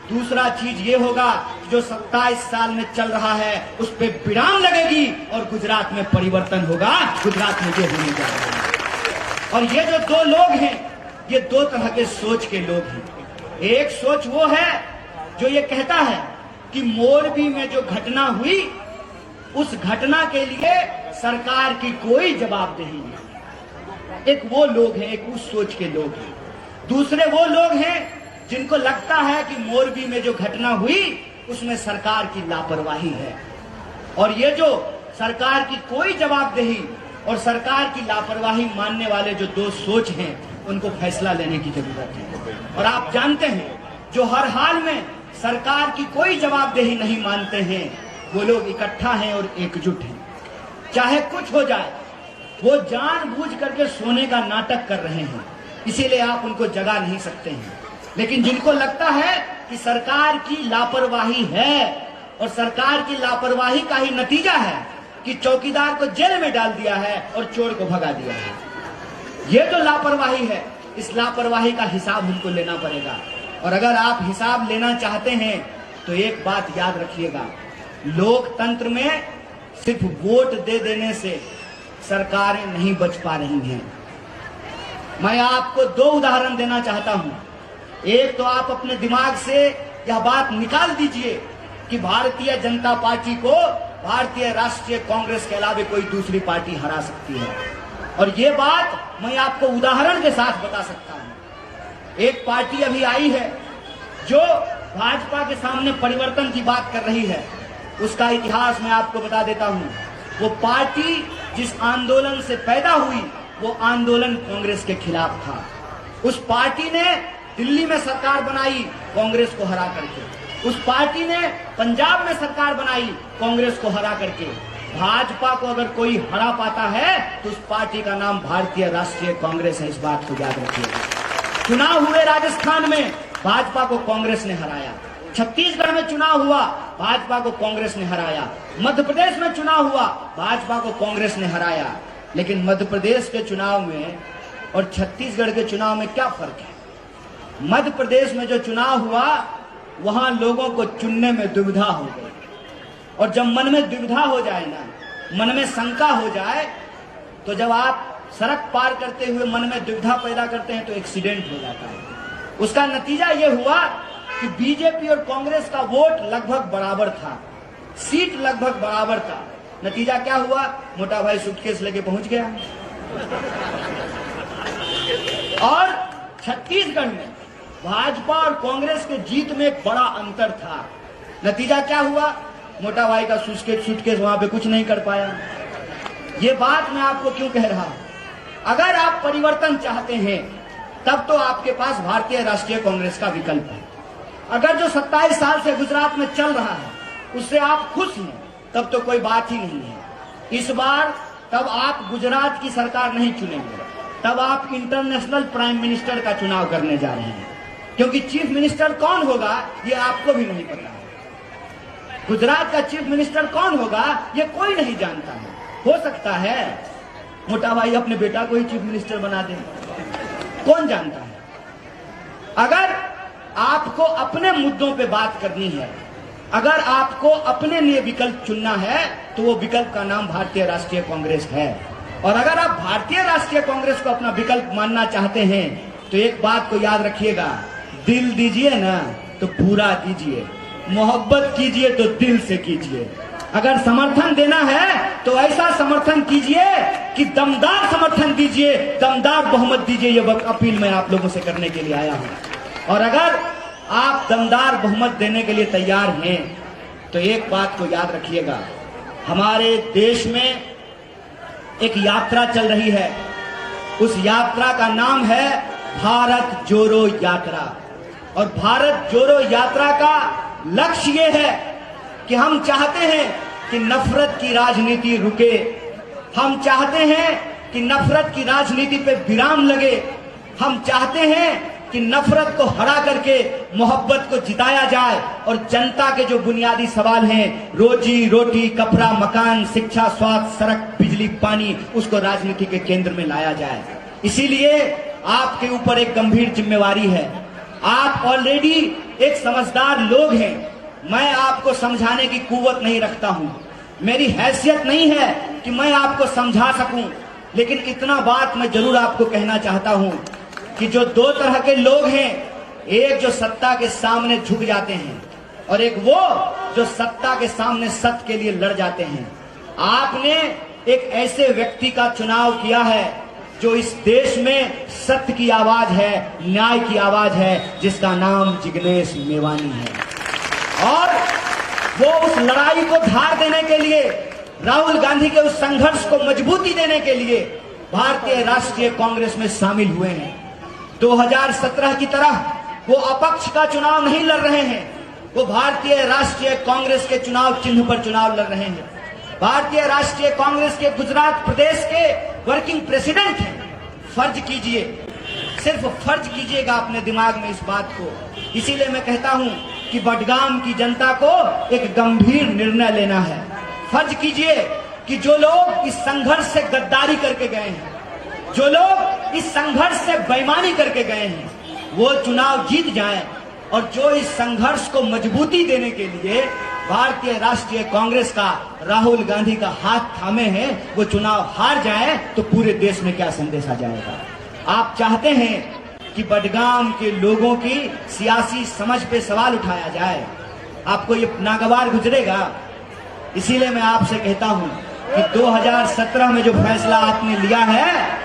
दूसरा चीज ये होगा जो 27 साल में चल रहा है उस पे विराम लगेगी और गुजरात में परिवर्तन होगा। गुजरात में ये होने जा रहा है। और ये जो 2 लोग हैं ये 2 तरह के सोच के लोग हैं। एक सोच वो है जो ये कहता है कि मोरबी में जो घटना हुई उस घटना के लिए सरकार की कोई जवाबदेही नहीं। एक वो लोग हैं, एक उस सोच के लोग हैं। दूसरे वो लोग हैं जिनको लगता है कि मोरबी में जो घटना हुई उसमें सरकार की लापरवाही है और ये जो सरकार की कोई जवाबदेही और सरकार की लापरवाही मानने वाले जो 2 सोच हैं उनको फैसला लेने की जरूरत है। और आप जानते हैं जो हर हाल में सरकार की कोई जवाबदेही नहीं मानते हैं वो लोग इकट्ठा हैं और एकजुट हैं। चाहे कुछ हो जाए, वो जानबूझ करके सोने का नाटक कर रहे हैं, इसीलिए आप उनको जगा नहीं सकते हैं। लेकिन जिनको लगता है कि सरकार की लापरवाही है और सरकार की लापरवाही का ही नतीजा है कि चौकीदार को जेल में डाल दिया है और चोर को भगा दिया है, ये जो लापरवाही है, इस लापरवाही का हिसाब हमको लेना पड़ेगा। और अगर आप हिसाब लेना चाहते हैं तो एक बात याद रखिएगा, लोकतंत्र में सिर्फ वोट दे देने से सरकारें नहीं बच पा रही हैं। मैं आपको दो उदाहरण देना चाहता हूं। एक तो आप अपने दिमाग से यह बात निकाल दीजिए कि भारतीय जनता पार्टी को भारतीय राष्ट्रीय कांग्रेस के अलावा कोई दूसरी पार्टी हरा सकती है, और ये बात मैं आपको उदाहरण के साथ बता सकता हूं। एक पार्टी अभी आई है जो भाजपा के सामने परिवर्तन की बात कर रही है, उसका इतिहास मैं आपको बता देता हूं। वो पार्टी जिस आंदोलन से पैदा हुई वो आंदोलन कांग्रेस के खिलाफ था। उस पार्टी ने दिल्ली में सरकार बनाई कांग्रेस को हरा करके, उस पार्टी ने पंजाब में सरकार बनाई कांग्रेस को हरा करके। भाजपा को अगर कोई हरा पाता है तो उस पार्टी का नाम भारतीय राष्ट्रीय कांग्रेस है, इस बात को याद रखिएगा। चुनाव हुए राजस्थान में, भाजपा को कांग्रेस ने हराया। छत्तीसगढ़ में चुनाव हुआ, भाजपा को कांग्रेस ने हराया। मध्य प्रदेश में चुनाव हुआ, भाजपा को कांग्रेस ने हराया। लेकिन मध्य प्रदेश के चुनाव में और छत्तीसगढ़ के चुनाव में क्या फर्क है? मध्य प्रदेश में जो चुनाव हुआ वहां लोगों को चुनने में दुविधा हो गई, और जब मन में दुविधा हो जाए ना, मन में शंका हो जाए, तो जब आप सड़क पार करते हुए मन में दुविधा पैदा करते हैं तो एक्सीडेंट हो जाता है। उसका नतीजा यह हुआ कि बीजेपी और कांग्रेस का वोट लगभग बराबर था, सीट लगभग बराबर था। नतीजा क्या हुआ? मोटा भाई सूटकेस लेके पहुंच गया। और छत्तीसगढ़ में भाजपा और कांग्रेस के जीत में एक बड़ा अंतर था। नतीजा क्या हुआ? मोटा भाई का सूटकेस वहां पे कुछ नहीं कर पाया। ये बात मैं आपको क्यों कह रहा हूं? अगर आप परिवर्तन चाहते हैं तब तो आपके पास भारतीय राष्ट्रीय कांग्रेस का विकल्प है। अगर जो 27 साल से गुजरात में चल रहा है उससे आप खुश हैं तब तो कोई बात ही नहीं है। इस बार तब आप गुजरात की सरकार नहीं चुनेंगे, तब आप इंटरनेशनल प्राइम मिनिस्टर का चुनाव करने जा रहे हैं, क्योंकि चीफ मिनिस्टर कौन होगा ये आपको भी नहीं पता है। गुजरात का चीफ मिनिस्टर कौन होगा ये कोई नहीं जानता है। हो सकता है मोटा भाई अपने बेटा को ही चीफ मिनिस्टर बना दे, कौन जानता है। अगर आपको अपने मुद्दों पे बात करनी है, अगर आपको अपने लिए विकल्प चुनना है तो वो विकल्प का नाम भारतीय राष्ट्रीय कांग्रेस है। और अगर आप भारतीय राष्ट्रीय कांग्रेस को अपना विकल्प मानना चाहते हैं तो एक बात को याद रखिएगा, दिल दीजिए ना तो पूरा दीजिए, मोहब्बत कीजिए तो दिल से कीजिए। अगर समर्थन देना है तो ऐसा समर्थन कीजिए कि दमदार समर्थन दीजिए, दमदार बहुमत दीजिए। ये अपील मैं आप लोगों से करने के लिए आया हूं। और अगर आप दमदार बहुमत देने के लिए तैयार हैं तो एक बात को याद रखिएगा, हमारे देश में एक यात्रा चल रही है, उस यात्रा का नाम है भारत जोड़ो यात्रा। और भारत जोड़ो यात्रा का लक्ष्य ये है कि हम चाहते हैं कि नफरत की राजनीति रुके, हम चाहते हैं कि नफरत की राजनीति पे विराम लगे, हम चाहते हैं कि नफरत को हरा करके मोहब्बत को जिताया जाए और जनता के जो बुनियादी सवाल हैं, रोजी रोटी, कपड़ा, मकान, शिक्षा, स्वास्थ्य, सड़क, बिजली, पानी, उसको राजनीति के केंद्र में लाया जाए। इसीलिए आपके ऊपर एक गंभीर जिम्मेवारी है। आप ऑलरेडी एक समझदार लोग हैं, मैं आपको समझाने की कुव्वत नहीं रखता हूं, मेरी हैसियत नहीं है कि मैं आपको समझा सकूं, लेकिन इतना बात मैं जरूर आपको कहना चाहता हूं कि जो दो तरह के लोग हैं, एक जो सत्ता के सामने झुक जाते हैं और एक वो जो सत्ता के सामने सत्य के लिए लड़ जाते हैं। आपने एक ऐसे व्यक्ति का चुनाव किया है जो इस देश में सत्य की आवाज है, न्याय की आवाज है, जिसका नाम जिग्नेश मेवानी है। और वो उस लड़ाई को धार देने के लिए, राहुल गांधी के उस संघर्ष को मजबूती देने के लिए भारतीय राष्ट्रीय कांग्रेस में शामिल हुए हैं। 2017 की तरह वो अपक्ष का चुनाव नहीं लड़ रहे हैं, वो भारतीय राष्ट्रीय कांग्रेस के चुनाव चिन्ह पर चुनाव लड़ रहे हैं। भारतीय राष्ट्रीय कांग्रेस के गुजरात प्रदेश के वर्किंग प्रेसिडेंट हैं। फर्ज कीजिए, सिर्फ फर्ज कीजिएगा अपने दिमाग में इस बात को। इसीलिए मैं कहता हूं कि बडगाम की जनता को एक गंभीर निर्णय लेना है। फर्ज कीजिए कि जो लोग इस संघर्ष से गद्दारी करके गए हैं, जो लोग इस संघर्ष से बेईमानी करके गए हैं, वो चुनाव जीत जाएं, और जो इस संघर्ष को मजबूती देने के लिए भारतीय राष्ट्रीय कांग्रेस का राहुल गांधी का हाथ थामे हैं, वो चुनाव हार जाएं, तो पूरे देश में क्या संदेश आ जाएगा। आप चाहते हैं कि बडगाम के लोगों की सियासी समझ पे सवाल उठाया जाए, आपको ये नागवार गुजरेगा। इसीलिए मैं आपसे कहता हूं कि 2017 में जो फैसला आपने लिया है,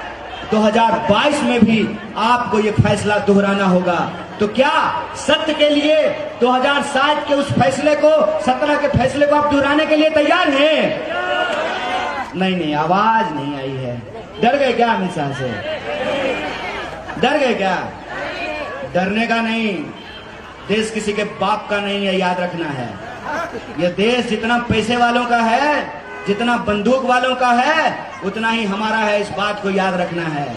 2022 में भी आपको ये फैसला दोहराना होगा। तो क्या सत्य के लिए 2007 के उस फैसले को, 17 के फैसले को आप दोहराने के लिए तैयार हैं? नहीं, आवाज नहीं आई है। डर गए क्या अमित शाह से? डर गए क्या? डरने का नहीं, देश किसी के बाप का नहीं है, याद रखना है। यह देश जितना पैसे वालों का है, जितना बंदूक वालों का है, उतना ही हमारा है। इस बात को याद रखना है।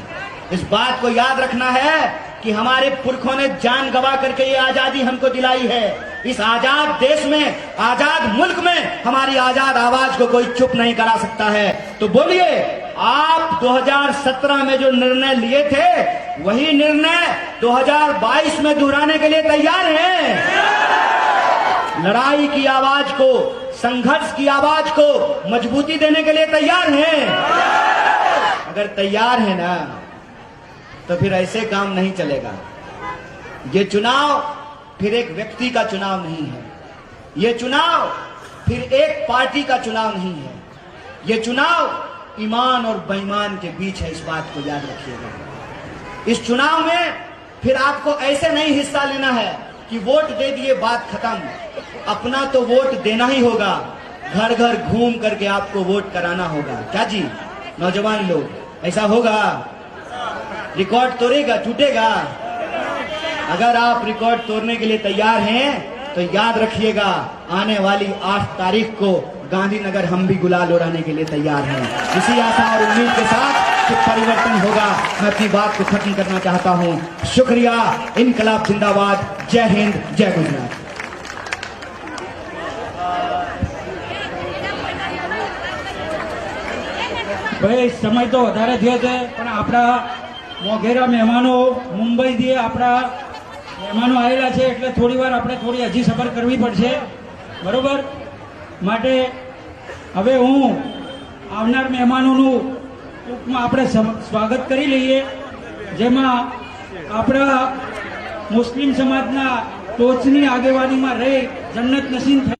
इस बात को याद रखना है कि हमारे पुरखों ने जान गवा करके ये आजादी हमको दिलाई है। इस आजाद देश में, आजाद मुल्क में हमारी आजाद आवाज को कोई चुप नहीं करा सकता है। तो बोलिए, आप 2017 में जो निर्णय लिए थे, वही निर्णय 2022 में दोहराने के लिए तैयार हैं? लड़ाई की आवाज को, संघर्ष की आवाज को मजबूती देने के लिए तैयार हैं? अगर तैयार है ना, तो फिर ऐसे काम नहीं चलेगा। ये चुनाव फिर एक व्यक्ति का चुनाव नहीं है। ये चुनाव फिर एक पार्टी का चुनाव नहीं है। ये चुनाव ईमान और बेईमान के बीच है। इस बात को याद रखिएगा। इस चुनाव में फिर आपको ऐसे नहीं हिस्सा लेना है कि वोट दे दिए, बात खत्म। अपना तो वोट देना ही होगा। घर घर घूम करके आपको वोट कराना होगा। क्या जी नौजवान लोग, ऐसा होगा? रिकॉर्ड तोड़ेगा, टूटेगा? अगर आप रिकॉर्ड तोड़ने के लिए तैयार हैं, तो याद रखिएगा, आने वाली 8 तारीख को गांधीनगर हम भी गुलाल उड़ाने के लिए तैयार हैं। इसी आशा और उम्मीद के साथ कि परिवर्तन होगा, मैं अपनी बात को खत्म करना चाहता हूं। शुक्रिया। इनकलाब जिंदाबाद। जय हिंद, जय गुजरात। भाई समय तो વધારે થયો છે, પણ આપણા મોઘેરા મહેમાનો મુંબઈથી આપણા મહેમાનો આવેલા છે, એટલે થોડી વાર આપણે થોડી હજી સફર કરવી પડશે, બરોબર? માટે હવે હું આવનાર મહેમાનોનું ટૂંકમાં આપણે સ્વાગત કરી લઈએ, જેમાં આપણા મુસ્લિમ સમાજના ટોચની આગેવાનીમાં રહી જન્નત નસીબ